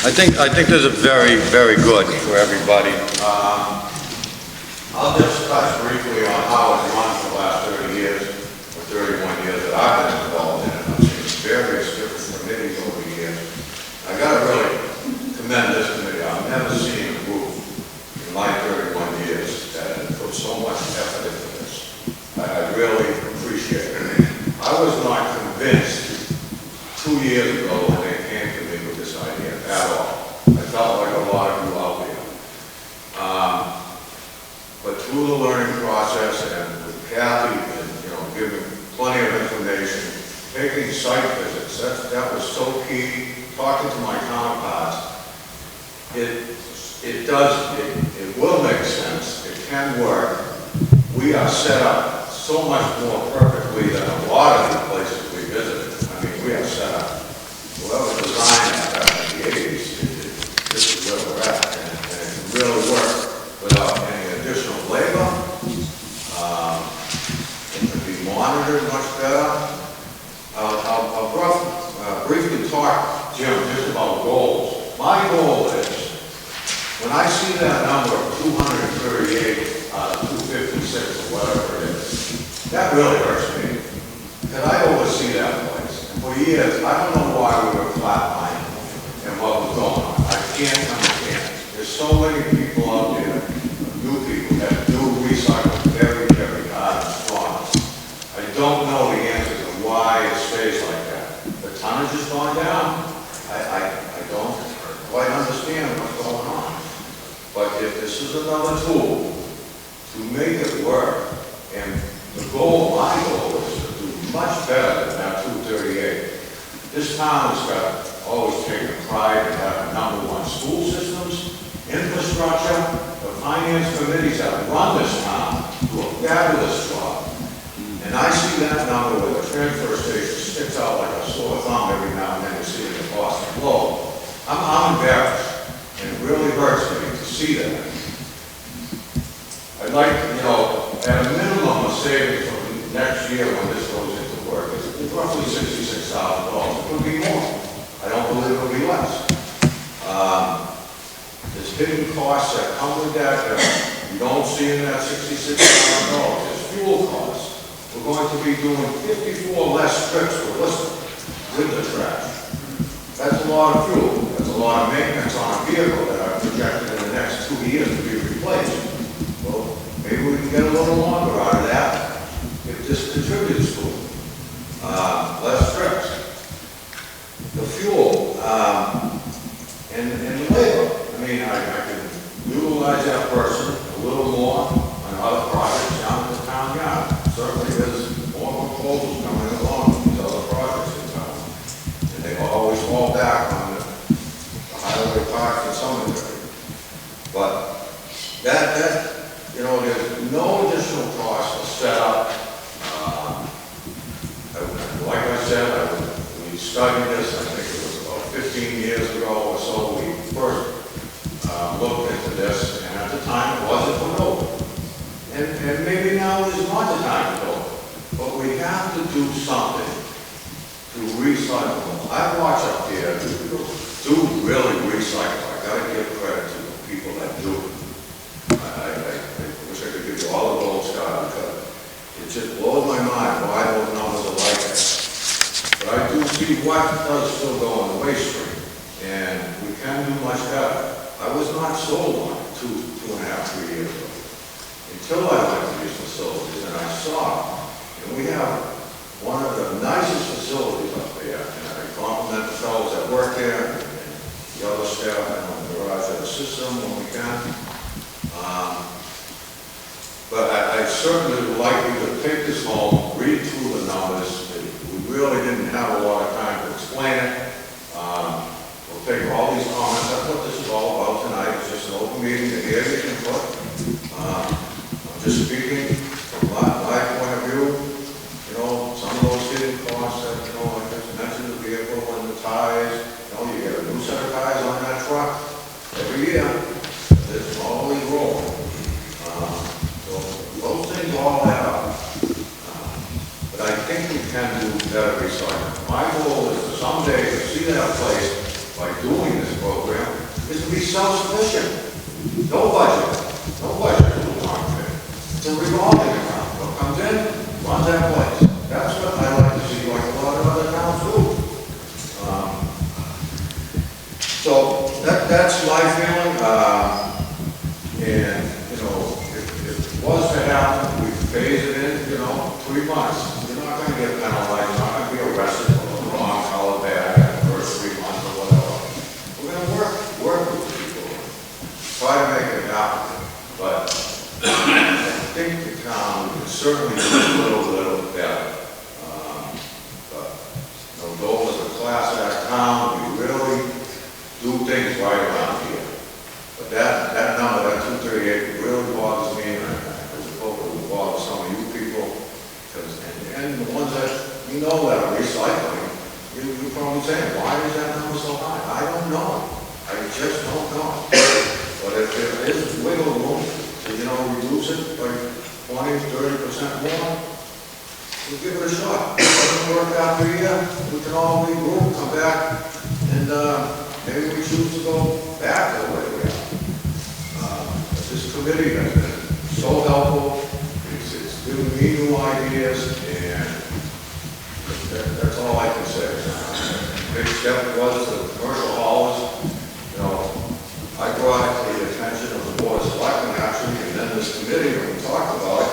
I think this is very, very good for everybody. I'll just touch briefly on how it's run for the last 30 years, or 31 years that I've been involved in it. I've seen various different committees over the years. I gotta really commend this committee. I've never seen a group in my 31 years that has put so much effort into this. I really appreciate it. I was not convinced 2 years ago when they came to me with this idea at all. I felt like a lot of you out there. But through the learning process and with it does, it will make sense, it can work. We are set up so much more perfectly than a lot of the places we visited. I mean, we are set up, whoever designed that back in the 80s, this is where we're at, and it can really work without any additional labor. It can be monitored much better. I'll briefly talk, Jim, just about goals. My goal is, when I see that number of 238 out of 256 or whatever it is, that really hurts me. Because I oversee that place. And for years, I don't know why we were flatlining and what was going on. I can't understand. There's so many people out there, new people, that do recycle every hard and strong. I don't know the answer to why it stays like that. The tonnage has gone down. I don't quite understand what's going on. But if this is another tool to make it work, and the goal, my goal, is to do much better than that 238. This town has got always taken pride in having #1 school systems, infrastructure. The finance committees have run this town, do a fabulous job. And I see that number where the transfer station sticks out like a sore thumb every now and then. You see it in Boston Globe. I'm embarrassed, and it really hurts me to see that. I'd like, at a minimum of savings from next year when this goes into work, it's roughly $66,000. It could be more. I don't believe it'll be less. There's hidden costs that come with that you don't see in that $66,000. There's fuel costs. We're going to be doing 54 less trips per listener with the trash. That's a lot of fuel. That's a lot of maintenance on a vehicle that are projected in the next 2 years to be replaced. Well, maybe we can get a little longer out of that if this contributes to it. Less trips. The fuel and the labor. I mean, I can utilize that person a little more on other projects down at the town yard. Certainly there's more proposals coming along with these other projects in town. And they always fall back on the highway park and cemetery. But there's no additional cost to set up. Like I said, we studied this, I think it was about 15 years ago or so, we first looked into this, and at the time it wasn't for nobody. And maybe now is not the time to go. But we have to do something to recycle. I watch up there do really recycle. I gotta give credit to the people that do it. I wish I could give you all the gold stars, because it just blows my mind why those numbers are like that. But I do see what does still go in the waste stream, and we can do much better. I was not sold on it 2.5, 3 years ago. Until I went to these facilities and I saw, and we have one of the nicest facilities up there, and I compliment the fellows that work there and the other staff and the garage that assist them when we can. But I certainly would like you to take this home, read through the numbers. We really didn't have a lot of time to explain it. We'll take all these comments. That's what this is all about tonight. It's just an open meeting to hear your input. I'm just speaking from my point of view. Some of those hidden costs that, I just mentioned the vehicle and the tires. You get a new set of tires on that truck every year. It's always rolling. So those things all add up. But I think we can do better recycling. My goal is to someday to see that place by doing this program is to be self-sufficient. No budget. No budget for the long term. It's a revolving account. What comes in, runs that place. That's what I like to see, like a lot of other towns do. So that's my feeling. And, if it was to happen, we phase it in, 3 months. You're not going to get penalized. You're not going to be arrested for the wrong color bag in the first 3 months or whatever. We're going to work with people. Try to make it happen. But I think the town can certainly do a little better. But though as a class act town, we really do things right around here. not. But if there is wiggle room to, reduce it by 20, 30% more, we'll give it a shot. If it doesn't work after a year, we can all regroup, come back, and maybe we choose to go back the way we are. This committee has been so helpful. It's giving me new ideas, and that's all I can say. Big step was the commercial halls. I brought it to the attention of the Board of Selectmen, actually, and then this committee, when we talked about it,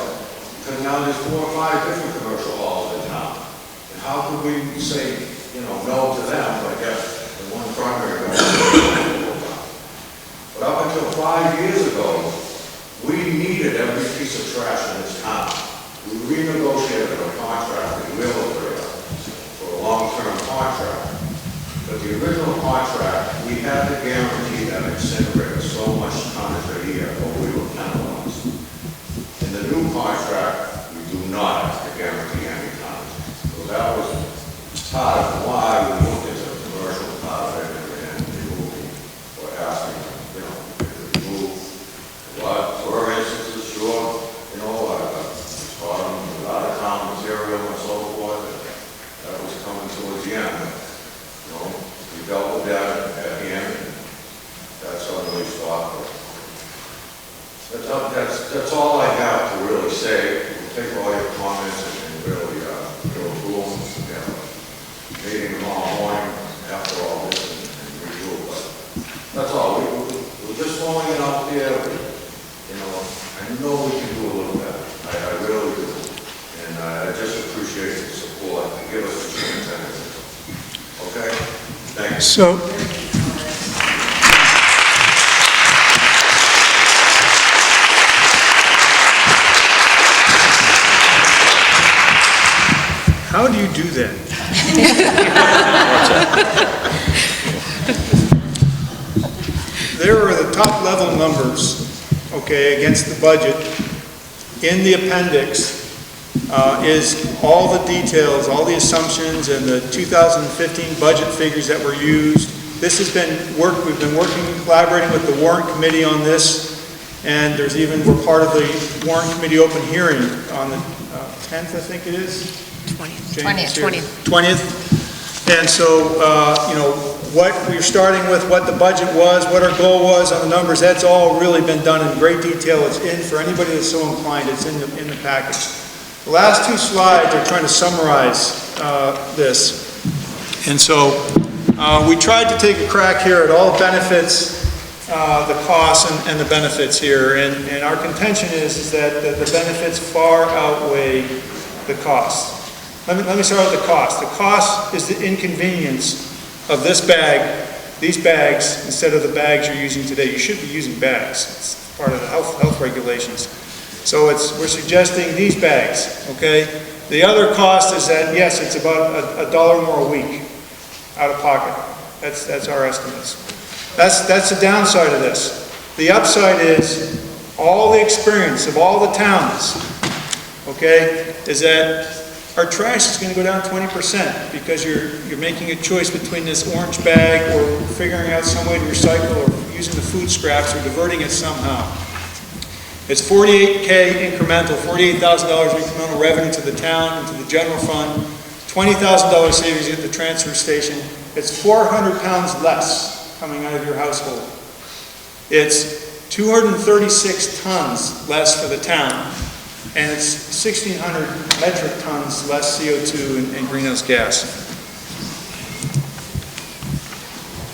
because now there's 4 or 5 different commercial halls in town. And how could we say, no to them, I guess, the one primary one. But up until 5 years ago, we needed every piece of trash in this town. We renegotiated a contract with Wheeler for a long-term contract. But the original contract, we had to guarantee that incinerator so much tonnage a year, or we were penalized. In the new contract, we do not have to guarantee any tonnage. So that was part of why we looked into the commercial part of it and removing, or asking, to remove. But for instances, sure, out of town material and so forth, that was coming towards the end. We dealt with that at the end, and that suddenly stopped. That's all I have to really say. We'll take all your comments and really go through them. Meeting tomorrow morning after all this and review. But that's all. We're just throwing it out there. I know we can do a little better. I really do. And I just appreciate the support and give us a chance. Okay? Thanks. So, how do you do that? There are the top level numbers, okay, against the budget. In the appendix is all the details, all the assumptions, and the 2015 budget figures that were used. This has been work, we've been working, collaborating with the warrant committee on this, and we're part of the warrant committee open hearing on the 10th, I think it is? 20th. And so, what we're starting with, what the budget was, what our goal was on the numbers, that's all really been done in great detail. It's in, for anybody that's so inclined, it's in the package. The last 2 slides are trying to summarize this. And so, we tried to take a crack here at all the benefits, the costs and the benefits here. And our contention is that the benefits far outweigh the costs. Let me start with the cost. The cost is the inconvenience of this bag, these bags, instead of the bags you're using today. You should be using bags. It's part of the health regulations. So we're suggesting these bags, okay? The other cost is that, yes, it's about $1 more a week out of pocket. That's our estimates. That's the downside of this. The upside is all the experience of all the towns, okay, is that our trash is going to go down 20% because you're making a choice between this orange bag or figuring out some way to recycle or using the food scraps or diverting it somehow. It's $48,000 incremental, $48,000 incremental revenue to the town and to the general fund, $20,000 savings at the transfer station. It's 400 pounds less coming out of your household. It's 236 tons less for the town. And it's 1,600 metric tons less CO2 and greenhouse gas.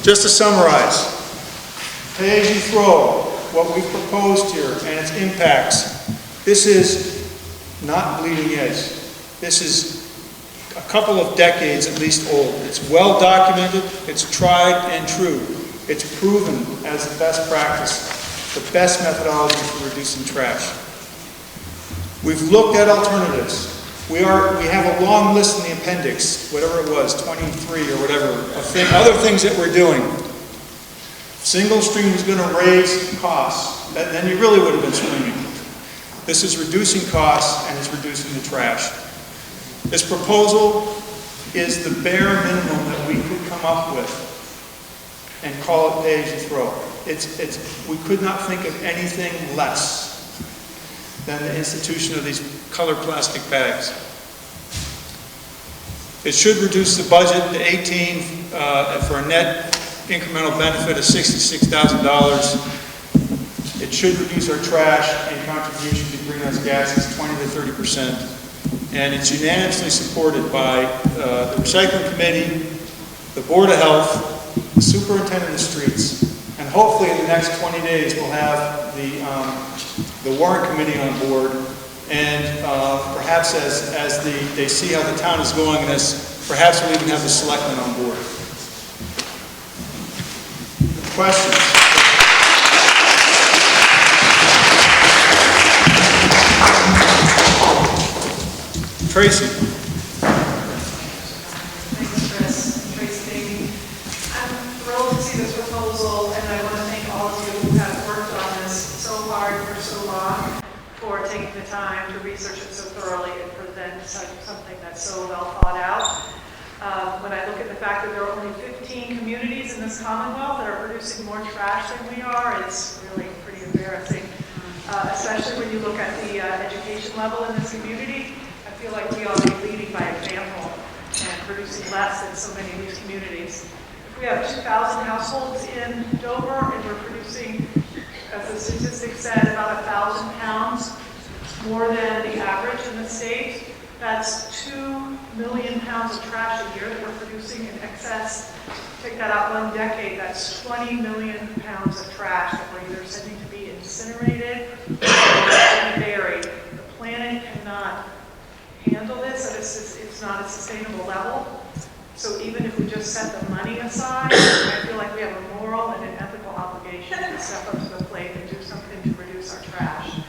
Just to summarize, pay as you throw, what we've proposed here and its impacts, this is not bleeding edge. This is a couple of decades at least old. It's well documented, it's tried and true. It's proven as the best practice, the best methodology for reducing trash. We've looked at alternatives. We have a long list in the appendix, whatever it was, 23 or whatever, of other things that we're doing. Single stream is going to raise costs. Then you really would have been screaming. This is reducing costs and it's reducing the trash. This proposal is the bare minimum that we could come up with. and call it pay as you throw. We could not think of anything less than the institution of these colored plastic bags. It should reduce the budget to 18 for a net incremental benefit of $66,000. It should reduce our trash and contribution to greenhouse gases 20 to 30%. And it's unanimously supported by the Recycling Committee, the Board of Health, the Superintendent of Streets, and hopefully in the next 20 days we'll have the Warrant Committee on board. And perhaps as they see how the town is going in this, perhaps we'll even have the selectmen on board. Questions? Tracy. Thanks, Chris. Tracy. I'm thrilled to see this proposal, and I want to thank all of you who have worked on this so hard for so long, for taking the time to research it so thoroughly and present something that's so well thought out. When I look at the fact that there are only 15 communities in this Commonwealth that are producing more trash than we are, it's really pretty embarrassing, especially when you look at the education level in this community. I feel like we ought to be leading by example and producing less than so many of these communities. If we have 2,000 households in Dover and we're producing, as the statistic said, about 1,000 pounds more than the average in the state, that's 2 million pounds of trash a year that we're producing in excess. Take that out one decade, that's 20 million pounds of trash that we're either sending to be incinerated or buried. The planet cannot handle this, and it's not a sustainable level. So even if we just set the money aside, I feel like we have a moral and an ethical obligation to step up to the plate and do something to reduce our trash.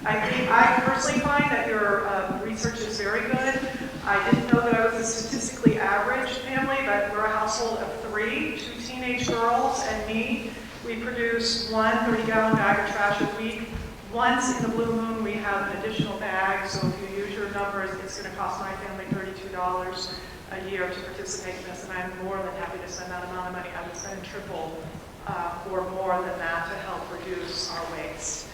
I personally find that your research is very good. I didn't know that I was a statistically average family, but we're a household of 3, 2 teenage girls and me. We produce 1 30-gallon bag of trash a week. Once in a blue moon, we have an additional bag, so if you use your numbers, it's going to cost my family $32 a year to participate in this, and I'm more than happy to spend that amount of money. I would spend triple or more than that to help reduce our waste.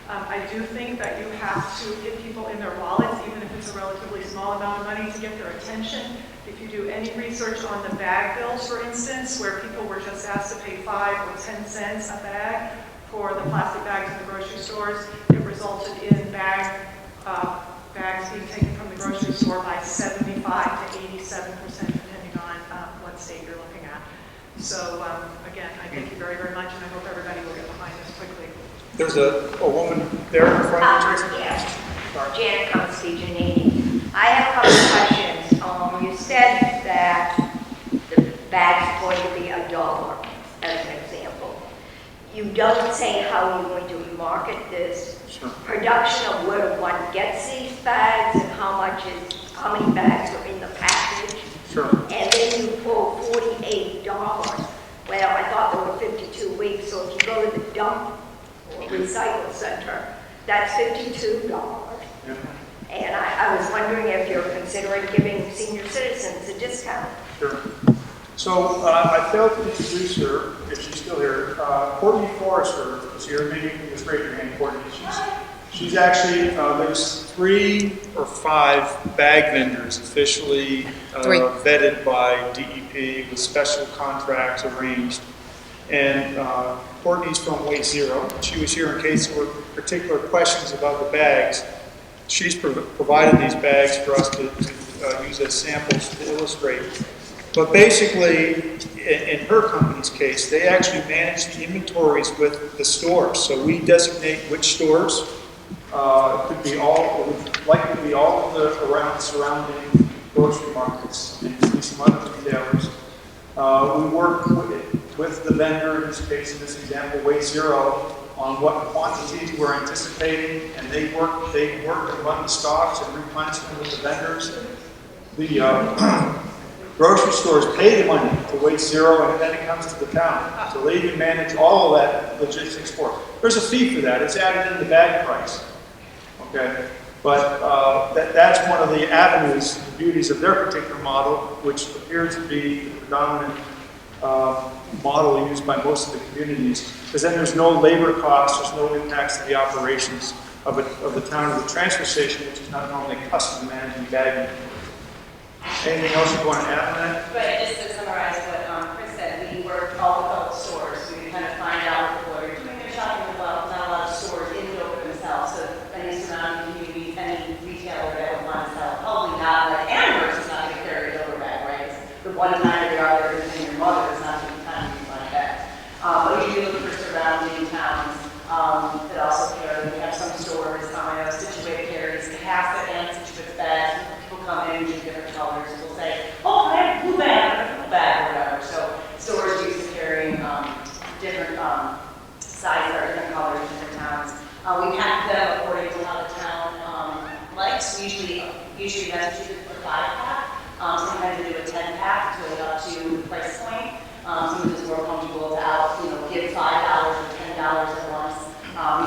I do think that you have to get people in their wallets, even if it's a relatively small amount of money, to get their attention. If you do any research on the bag bills, for instance, where people were just asked to pay 5 or 10 cents a bag for the plastic bags in the grocery stores, it resulted in bags being taken from the grocery store by 75 to 87%, depending on what state you're looking at. So again, I thank you very, very much, and I hope everybody will get behind this quickly. There's a woman there in front of you. Yes, Janet Comiskey, Janini. I have a couple of questions. You said that the bag's going to be $1, as an example. You don't say how you're going to market this. Sure. Production of where one gets these bags and how many bags are in the package. Sure. And then you pull $48. Well, I thought there were 52 weeks, so if you go to the dump or recycle center, that's $52. Yeah. And I was wondering if you're considering giving senior citizens a discount. Sure. So I failed to introduce her, if she's still here. Courtney Forrester is here. Maybe you can just raise your hand, Courtney. She's actually, there's 3 or 5 bag vendors officially vetted by DEP with special contracts arranged. And Courtney's from Waste Zero. She was here in case there were particular questions about the bags. She's provided these bags for us to use as samples to illustrate. But basically, in her company's case, they actually manage the inventories with the stores. So we designate which stores. It could be all, it would likely be all of the surrounding grocery markets and maybe some other retailers. We work with the vendor, in this case, in this example, Waste Zero, on what quantities we're anticipating, and they work and run the stocks and replenish them with the vendors. The grocery stores pay the money to Waste Zero, and then it comes to the town. So they even manage all of that logistics for it. There's a fee for that. It's added in the bag price. Okay, but that's one of the avenues, the beauties of their particular model, which appears to be the predominant model used by most of the communities, because then there's no labor costs, there's no impacts to the operations of the town of the transfer station, which is not normally accustomed to managing bagging. Anything else you want to add on that? But just to summarize what Chris said, we worked all the public stores, so we kind of find out what people are doing their shopping as well. Not a lot of stores in Dover themselves, so any surrounding communities, any retailer that would want to sell, probably not like Amherst is not going to carry a Dover bag, right? It's the one time every other is in your mother is not going to time you find that. But you do look for surrounding towns that also carry. We have some stores, I know Situate carries Cohasset and Situate bags. People come in in different colors. We'll say, oh, I have a blue bag, or a bag, or whatever. So stores used to carrying different sizes or different colors in different towns. We pack them according to how the town likes. Usually Massachusetts for 5-pack. Sometimes they do a 10-pack to go up to the price point. Some of it's more comfortable to give $5 or $10 at once.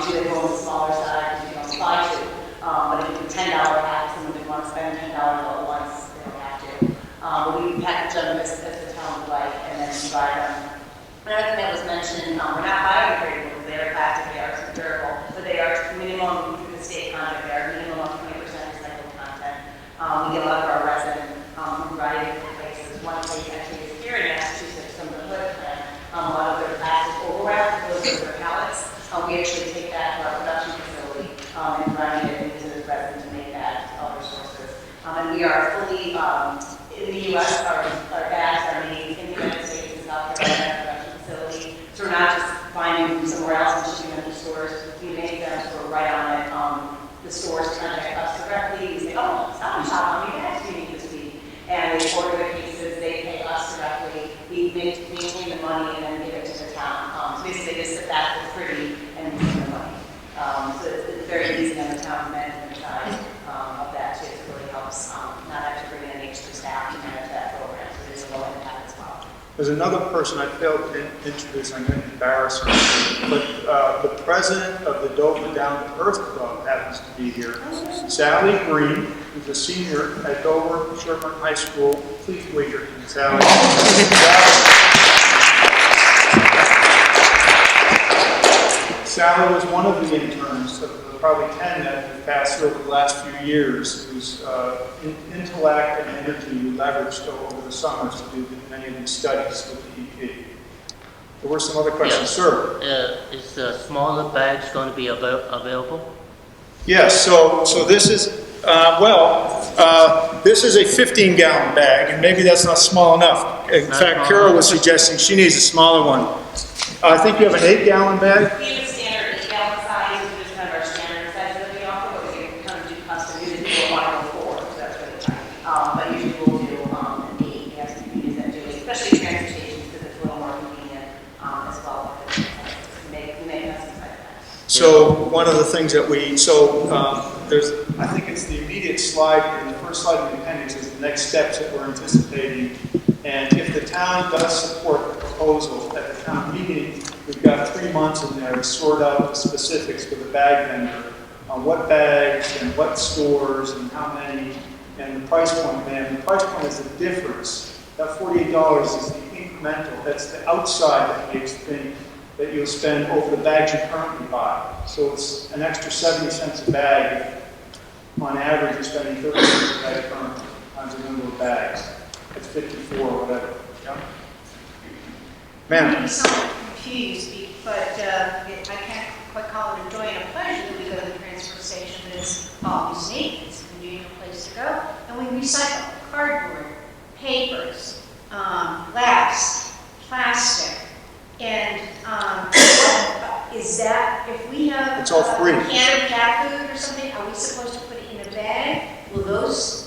Usually they go on the smaller side because you don't buy two. But if you do $10 pack, someone would want to spend $10 all at once, they don't have to. But we package them as the town would like, and then we buy them. Another thing that was mentioned, we're not biodegradable, they are plastic, they are durable, but they are minimum, through the state contract, they are minimum of 20% recycled content. We get a lot of our resin from a variety of different places. One place actually is here in Massachusetts, from the Hood plant. A lot of their plastic overwrap, those are their pallets. We actually take that to our production facility and grind it into the resin to make that other sources. And we are fully, in the U.S., our bags are made in the United States and South Carolina production facility. So we're not just finding them somewhere else and shipping them to stores. We make them so we're right on it. The stores contact us directly. We say, oh, Stop and Shop, how many bags do you need this week? And they order the cases, they pay us directly. We maintain the money and then give it to the town. So basically, they just sit back for free and give the money. So it's very easy on the town management side of that too. It really helps not have to bring in any extra staff to manage that program. So there's a low impact as well. There's another person I failed to introduce, I'm going to embarrass her, but the president of the Dover Down to Earth Club happens to be here. Sally Green, who's a senior at Dover Sherburne High School. Please wave your hand, Sally. Sally was one of the interns, of the probably 10 that have passed through over the last few years, whose intellect and energy we leveraged over the summers to do many of these studies with the EP. There were some other questions, sir. Is the smaller bags going to be available? Yes, so this is, this is a 15-gallon bag, and maybe that's not small enough. In fact, Carol was suggesting she needs a smaller one. I think you have an 8-gallon bag? We have a standard 8-gallon size, which is kind of our standard size that we offer, but we can kind of do custom. We do a 104, so that's really tiny. But usually we'll do an 8. We have some communities that do it, especially transit stations, because it's a little more convenient as well. We make custom size bags. So one of the things that there's, I think it's the immediate slide, and the first slide in the appendix is the next steps that we're anticipating. And if the town does support the proposal at the town meeting, we've got 3 months in there to sort out the specifics for the bag vendor on what bags and what stores and how many, and the price point. And the price point is the difference. That $48 is the incremental. That's the outside that makes the thing that you'll spend over the bags you currently buy. So it's an extra 70 cents a bag. On average, you're spending 30 cents a bag currently times the number of bags. It's 54 or whatever. Yeah? Ma'am? I'm somewhat confused, but I can't quite call it a joy and a pleasure that we go to the transfer station, but it's always neat. It's a convenient place to go. And we recycle cardboard, papers, glass, plastic. And is that, if we have it's all free. A can of cat food or something, are we supposed to put it in a bag? Will those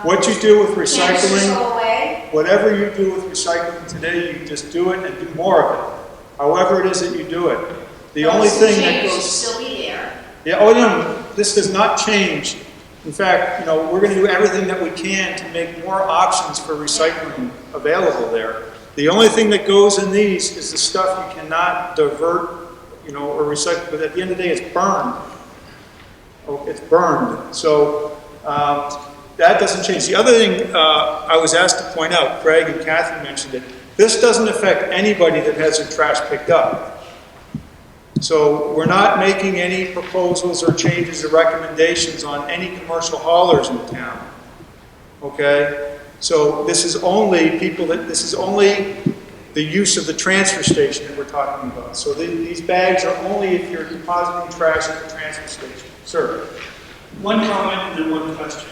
what you do with recycling, go away? whatever you do with recycling today, you just do it and do more of it. However it is that you do it. The only thing that goes... still be there. Yeah, oh no, this does not change. In fact, we're going to do everything that we can to make more options for recycling available there. The only thing that goes in these is the stuff you cannot divert, or recycle, but at the end of the day, it's burned. Oh, it's burned. So that doesn't change. The other thing I was asked to point out, Craig and Kathy mentioned it, This doesn't affect anybody that has their trash picked up. So we're not making any proposals or changes or recommendations on any commercial haulers in town. Okay? So this is only this is only the use of the transfer station that we're talking about. So these bags are only if you're depositing trash at the transfer station. Sir? One comment and then one question.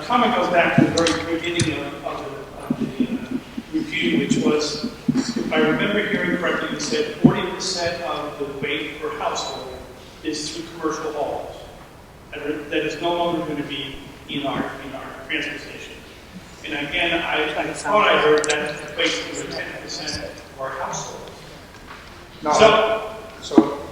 Comment goes back to the very beginning of the review, which was, if I remember hearing correctly, you said 40% of the weight per household is through commercial haulers. That is no longer going to be in our transfer station. And again, I thought I heard that equates to 10% of our households. No.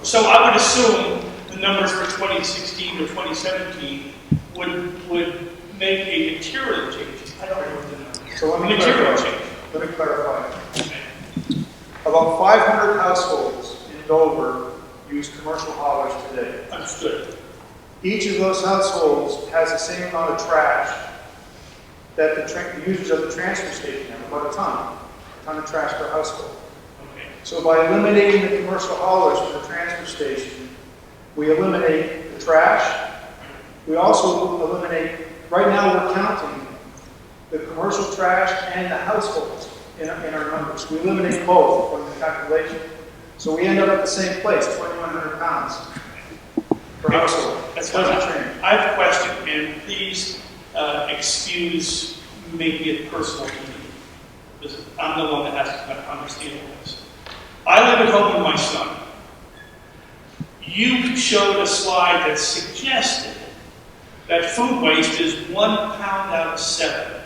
So I would assume the numbers for 2016 or 2017 would make a material change. I don't know what the number is. So let me material clarify. change. Let me clarify. About 500 households in Dover use commercial haulers today. Understood. Each of those households has the same amount of trash that the users of the transfer station have, about a ton of trash per household. Okay. So by eliminating the commercial haulers from the transfer station, we eliminate the trash. We also eliminate, right now we're counting the commercial trash and the households in our numbers. We eliminate both from the calculation. So we end up at the same place, 2,100 pounds per household. That's doesn't fine. change. I have a question, and please excuse making it personal to me, because I'm the one that has to understand this. I live at home with my son. You showed a slide that suggested that food waste is 1 pound out of 7.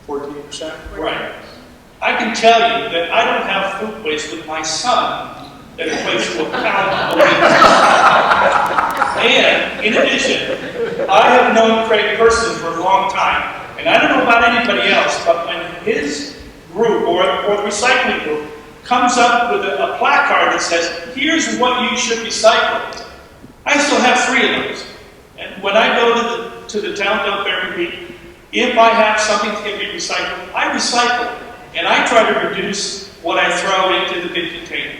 14%? Right. I can tell you that I don't have food waste with my son that equates to 1 pound a week. And, in addition, I have known Craig personally for a long time, and I don't know about anybody else, but when his group or the recycling group comes up with a placard that says, here's what you should recycle, I still have 3 of those. And when I go to the town dump every week, if I have something that can be recycled, I recycle it. And I try to reduce what I throw into the big container.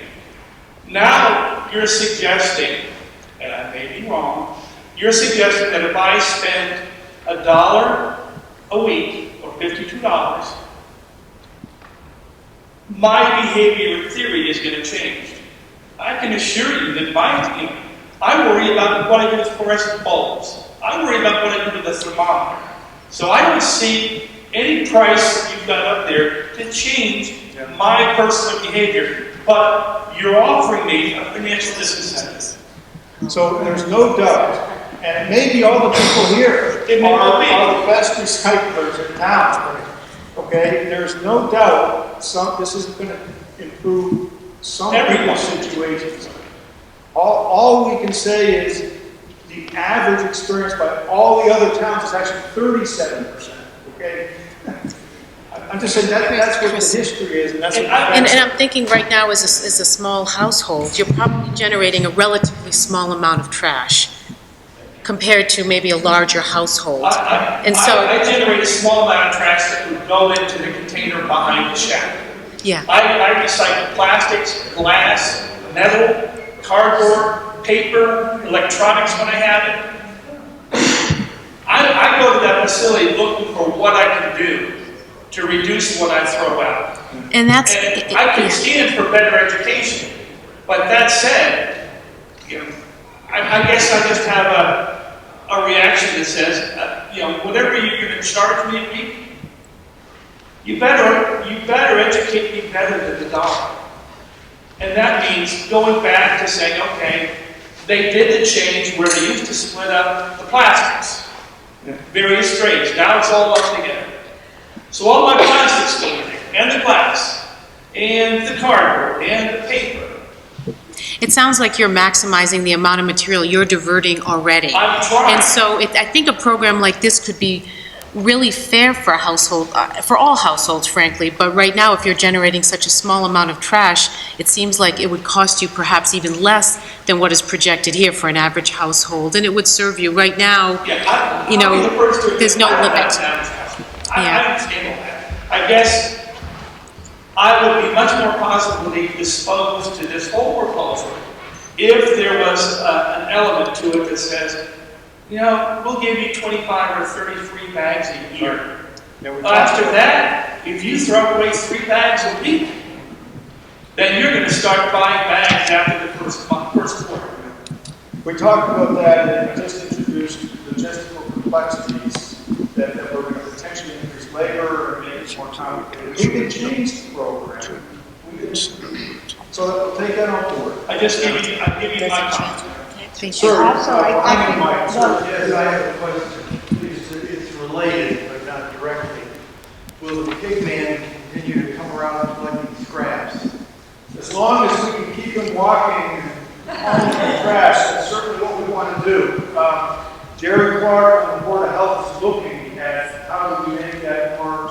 Now you're suggesting, and I may be wrong, you're suggesting that if I spend $1 a week, or $52, my behavior in theory is going to change. I can assure you that I worry about what I do with fluorescent bulbs. I worry about what I do with the thermometer. So I don't see any price that you've got up there to change my personal behavior, but you're offering me a financial disincentive. So there's no doubt, and it may be all the people here are the best recyclers in town. Okay, there's no doubt this is going to improve some people's situations. All we can say is the average experience by all the other towns is actually 37%. Okay, I'm just saying that's what the history is, and that's what And I'm thinking right now as a small household, you're probably generating a relatively small amount of trash compared to maybe a larger household. And so I generate a small amount of trash that would go into the container behind the shack. Yeah. I recycle plastics, glass, metal, cardboard, paper, electronics when I have it. I go to that facility looking for what I can do to reduce what I throw out. And I can stand for better education. But that said, I guess I just have a reaction that says, whatever you're going to charge me a week, you better educate me better than the dollar. And that means going back to saying, okay, they did the change where they used to split up the plastics, various trays. Now it's all lumped together. So all my plastics go in there, and the glass, and the cardboard, and the paper. it sounds like you're maximizing the amount of material you're diverting already. I'm trying. And so I think a program like this could be really fair for for all households, frankly. But right now, if you're generating such a small amount of trash, it seems like it would cost you perhaps even less than what is projected here for an average household, and it would serve you. Right now, there's no limit. I understand all that. I guess I would be much more positively disposed to this whole proposal if there was an element to it that says, you know, we'll give you 25 or 30 free bags a year. After that, if you throw away 3 bags a week, then you're going to start buying bags after the first quarter. We talked about that and just introduced logistical complexities that were going to potentially increase labor and make it more complicated. We can change the program. So that we'll take that on board. I give you my comment. Sir, Also, I Mike, think, Yes, I have a question. It's related, but not directly. Will the pig man continue to come around collecting scraps? as long as we can keep them walking and hauling the trash, that's certainly what we want to do. Jerry Clark on the Board of Health is looking at how do we make that more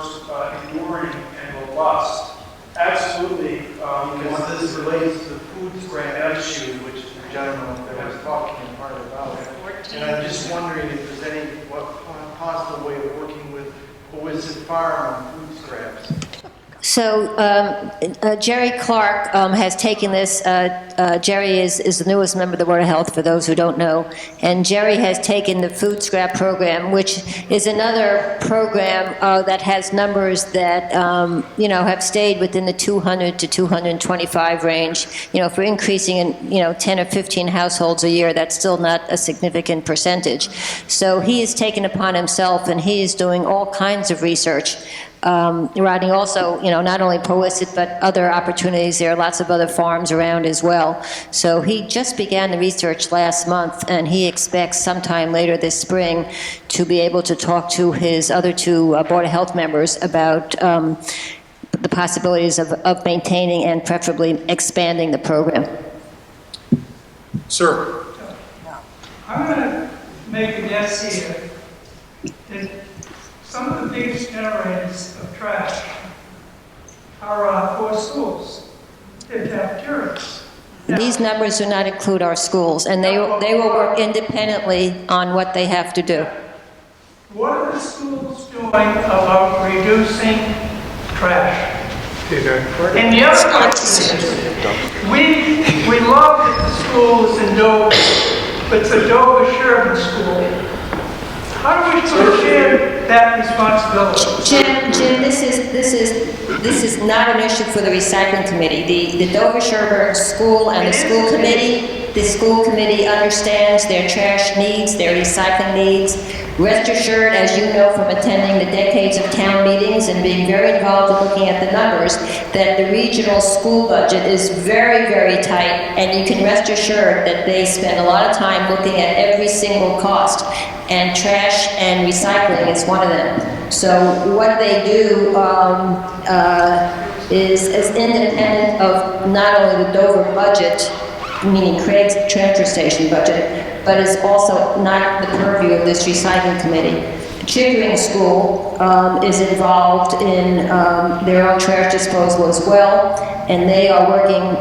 enduring and robust. Absolutely. Because this relates to the food scrap issue, which the gentleman that was talking in part about. And I'm just wondering if there's any possible way of working with Cohasset Farm on food scraps. So Jerry Clark has taken this, Jerry is the newest member of the Board of Health, for those who don't know, and Jerry has taken the food scrap program, which is another program that has numbers that, you know, have stayed within the 200 to 225 range. You know, if we're increasing in, 10 or 15 households a year, that's still not a significant percentage. So he has taken upon himself, and he is doing all kinds of research. Riding also, not only Cohasset, but other opportunities. There are lots of other farms around as well. So he just began the research last month, and he expects sometime later this spring to be able to talk to his other 2 Board of Health members about the possibilities of maintaining and preferably expanding the program. Sir. I'm going to make a guess here that some of the biggest generators of trash are our 4 schools, they're cafeterias. These numbers do not include our schools, and they will work independently on what they have to do. What are the schools doing about reducing trash? And the other question is, we love that the school is in Dover, but it's a Dover-Sherman school. How do we share that responsibility? Jim, this is not an issue for the recycling committee. The Dover-Sherburne School and the school committee understands their trash needs, their recycling needs. Rest assured, as you know from attending the decades of town meetings and being very involved in looking at the numbers, that the regional school budget is very, very tight, and you can rest assured that they spend a lot of time looking at every single cost, and trash and recycling is one of them. So what they do is as independent of not only the Dover budget, meaning Craig's transfer station budget, but is also not the purview of this recycling committee. Chickering School is involved in their own trash disposal as well, and they are working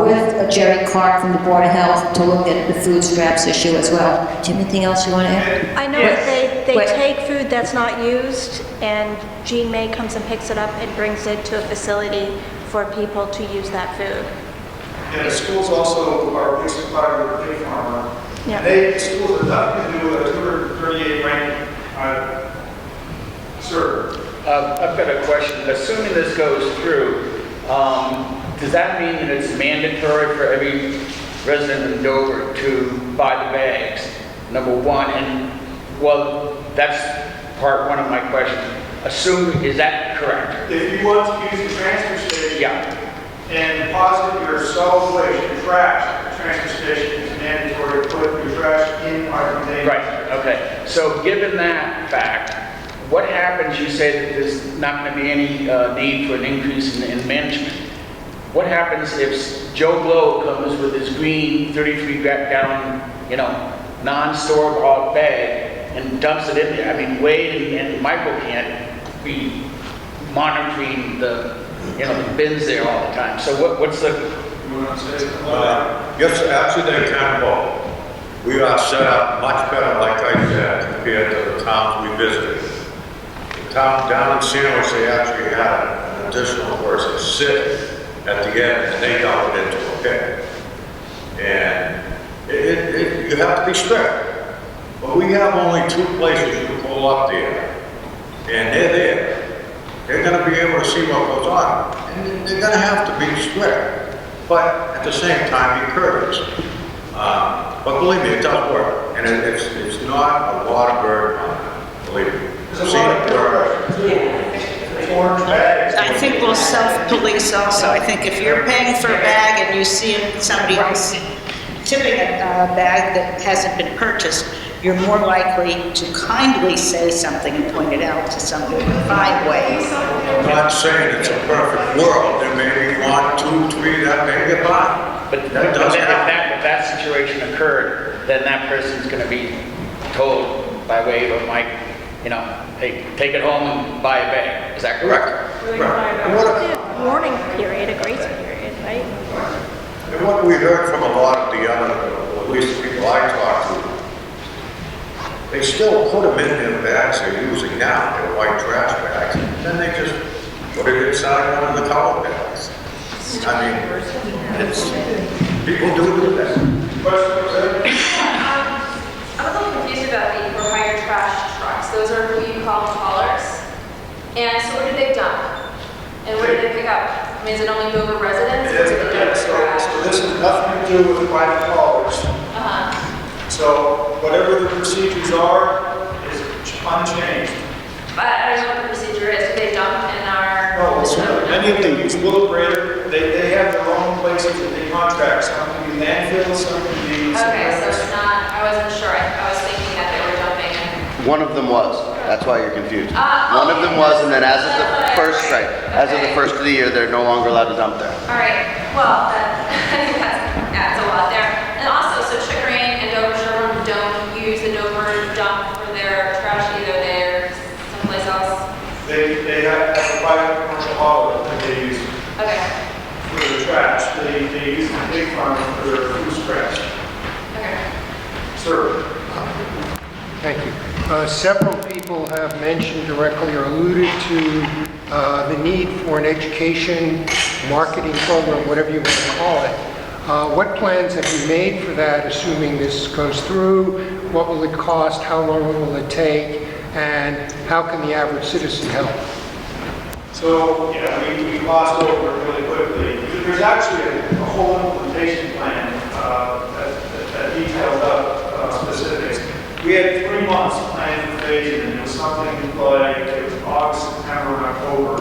with Jerry Clark from the Board of Health to look at the food scraps issue as well. Do you have anything else you want to add? I know that they take food that's not used, and Jean May comes and picks it up and brings it to a facility for people to use that food. And the schools also are a big supplier of the pig farmer. Yeah. The schools have nothing to do with a 238 ranking. Sir. I've got a question. Assuming this goes through, does that mean that it's mandatory for every resident in Dover to buy the bags? Number one, and well, that's part one of my question. Is that correct? If you want to use the transfer station, yeah, and deposit your solid waste, your trash at the transfer station, is mandatory to put your trash in our containers. Right, okay. So given that fact, what happens, you say that there's not going to be any need for an increase in management. What happens if Joe Blow comes with his green 33-gallon, non-store bought bag and dumps it in there? I mean, Wade and Michael can't be monitoring the bins there all the time. So what's the... Yes, actually they can both. We are set up much better, like I said, compared to the towns we visited. The town down in Sandwich, they actually had additional person sit at the end and they dump it into a pit. And you have to be strict. But we have only 2 places you can pull up there, and they're there. They're gonna be able to see what goes on, and they're gonna have to be strict, but at the same time, be courteous. But believe me, it does work, and it's not a lot of burden on it, believe me. I've seen it work. I think we'll self-police also. I think if you're paying for a bag and you see somebody else tipping a bag that hasn't been purchased, you're more likely to kindly say something and point it out to somebody in 5 ways. I'm not saying it's a perfect world. There may be 1, 2, 3 that may get by. But if that situation occurred, then that person's gonna be told by way of Mike, you know, hey, take it home and buy a bag. Is that correct? Warning period, a grace period, right? And what we heard from a lot of the other, at least the people I talked to, they still put them in their bags they're using now, their white trash bags, then they just put it inside one of the color bags. I mean, people do that. I'm a little confused about the for-hire trash trucks. Those are who you call haulers. And so where do they dump? And where do they pick up? I mean, is it only Dover residents? Or do they dump trash? So this has nothing to do with private haulers. So whatever the procedures are is unchanged. But I don't know what the procedure is. Do they dump in our... No, many of them use Willow Grader. They have their own places that they contract. Some can be landfills, some can be... Okay, so it's not... I wasn't sure. I was thinking that they were dumping in... One of them was. That's why you're confused. One of them was, and then as of the first, right, as of the first of the year, they're no longer allowed to dump there. All right. Well, I think that's a lot there. And also, so Chickering and Dover Sherburne don't use the Dover dump for their trash either. They're someplace else. They have a private commercial hauler that they use Okay. for their trash. They use the big farm for their food scraps. Okay. Sir. Thank you. Several people have mentioned directly or alluded to the need for an education marketing program, whatever you want to call it. What plans have you made for that, assuming this goes through? What will it cost? How long will it take? And how can the average citizen help? So, we glossed over it really quickly. There's actually a whole implementation plan that details out specifics. We had 3 months planned for phasing, and it was something like it was August, September, and October.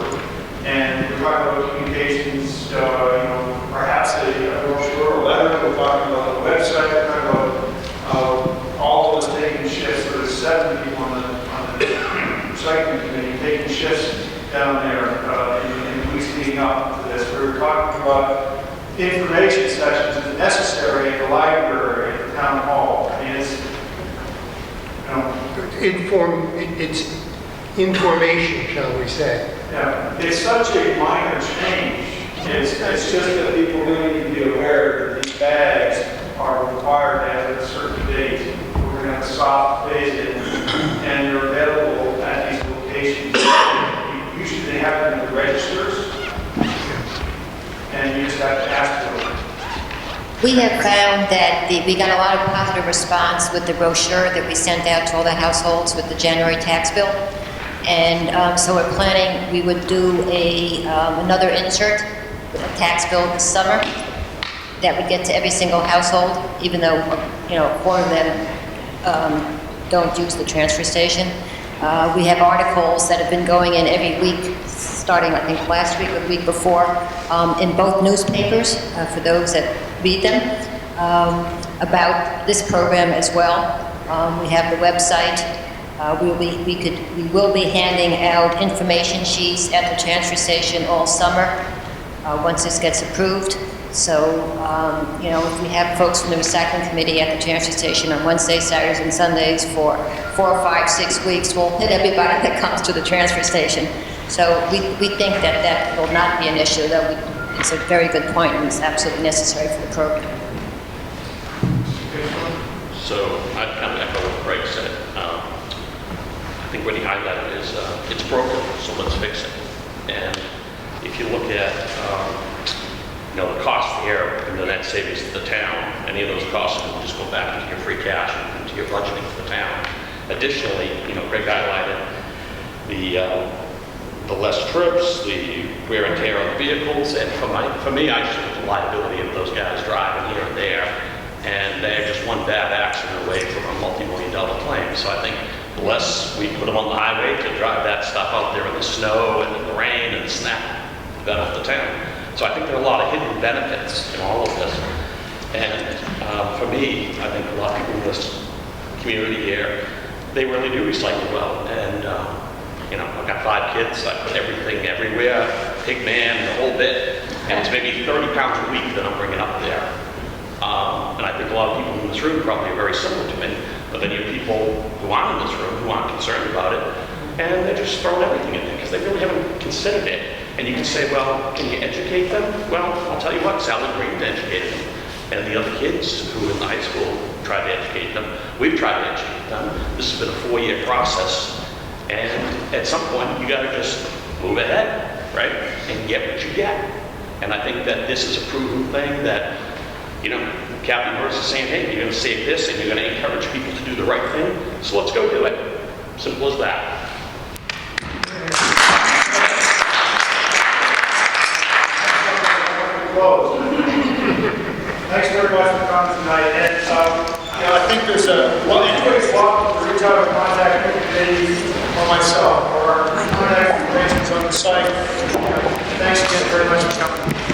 And we're talking about communications, perhaps a brochure or a letter. We're talking about the website. We're talking about all of us taking shifts. So there's 7 people on the recycling committee taking shifts down there in the weeks leading up to this. We were talking about information sessions if necessary at the library, at the town hall. I mean, it's Information, shall we say. Yeah, it's such a minor change. It's just that people really need to be aware that these bags are required to have a certain date. We're going to have a soft phase in, and they're available at these locations. Usually they have them in the registers, and you just have to ask for them. We have found that we got a lot of positive response with the brochure that we sent out to all the households with the January tax bill. And so we're planning, we would do another insert with a tax bill this summer that would get to every single household, even though, a quarter of them don't use the transfer station. We have articles that have been going in every week, starting, I think, last week or the week before, in both newspapers, for those that read them, about this program as well. We have the website. We will be handing out information sheets at the transfer station all summer, once this gets approved. So, if we have folks from the recycling committee at the transfer station on Wednesdays, Saturdays, and Sundays for 4 or 5, 6 weeks, we'll hit everybody that comes to the transfer station. So we think that will not be an issue, though it's a very good point, and it's absolutely necessary for the program. So I'd kind of echo what Craig said. I think what he highlighted is it's broken, so let's fix it. And if if you look at, the cost here and the net savings to the town, any of those costs will just go back into your free cash and into your budgeting for the town. Additionally, Greg highlighted the less trips, the wear and tear on the vehicles, and for me, I just look at the liability of those guys driving here and there, and they're just one bad accident away from a multi-million-dollar claim. So I think the less we put them on the highway to drive that stuff out there in the snow and in the rain and the snap, the better for the town. So I think there are a lot of hidden benefits in all of this. And for me, I think a lot of people in this community here, they really do recycle well. And I've got 5 kids, I put everything everywhere, pig man, the whole bit, and it's maybe 30 pounds a week that I'm bringing up there. And I think a lot of people in this room probably are very similar to me, but then you have people who aren't in this room who aren't concerned about it, and they're just throwing everything in there because they really haven't considered it. And you can say, well, can you educate them? Well, I'll tell you what, Sally Green educated them. And the other kids who in high school tried to educate them. We've tried to educate them. This has been a 4-year process. And at some point, you gotta just move ahead, right? And get what you get. And I think that this is a proven thing that, Captain Burris is saying, hey, you're gonna save this and you're gonna encourage people to do the right thing. So let's go do it. Simple as that. Thanks very much for coming tonight. And, I think there's anybody's welcome to reach out and contact me or myself or our contact information on the site. Thanks again very much for coming.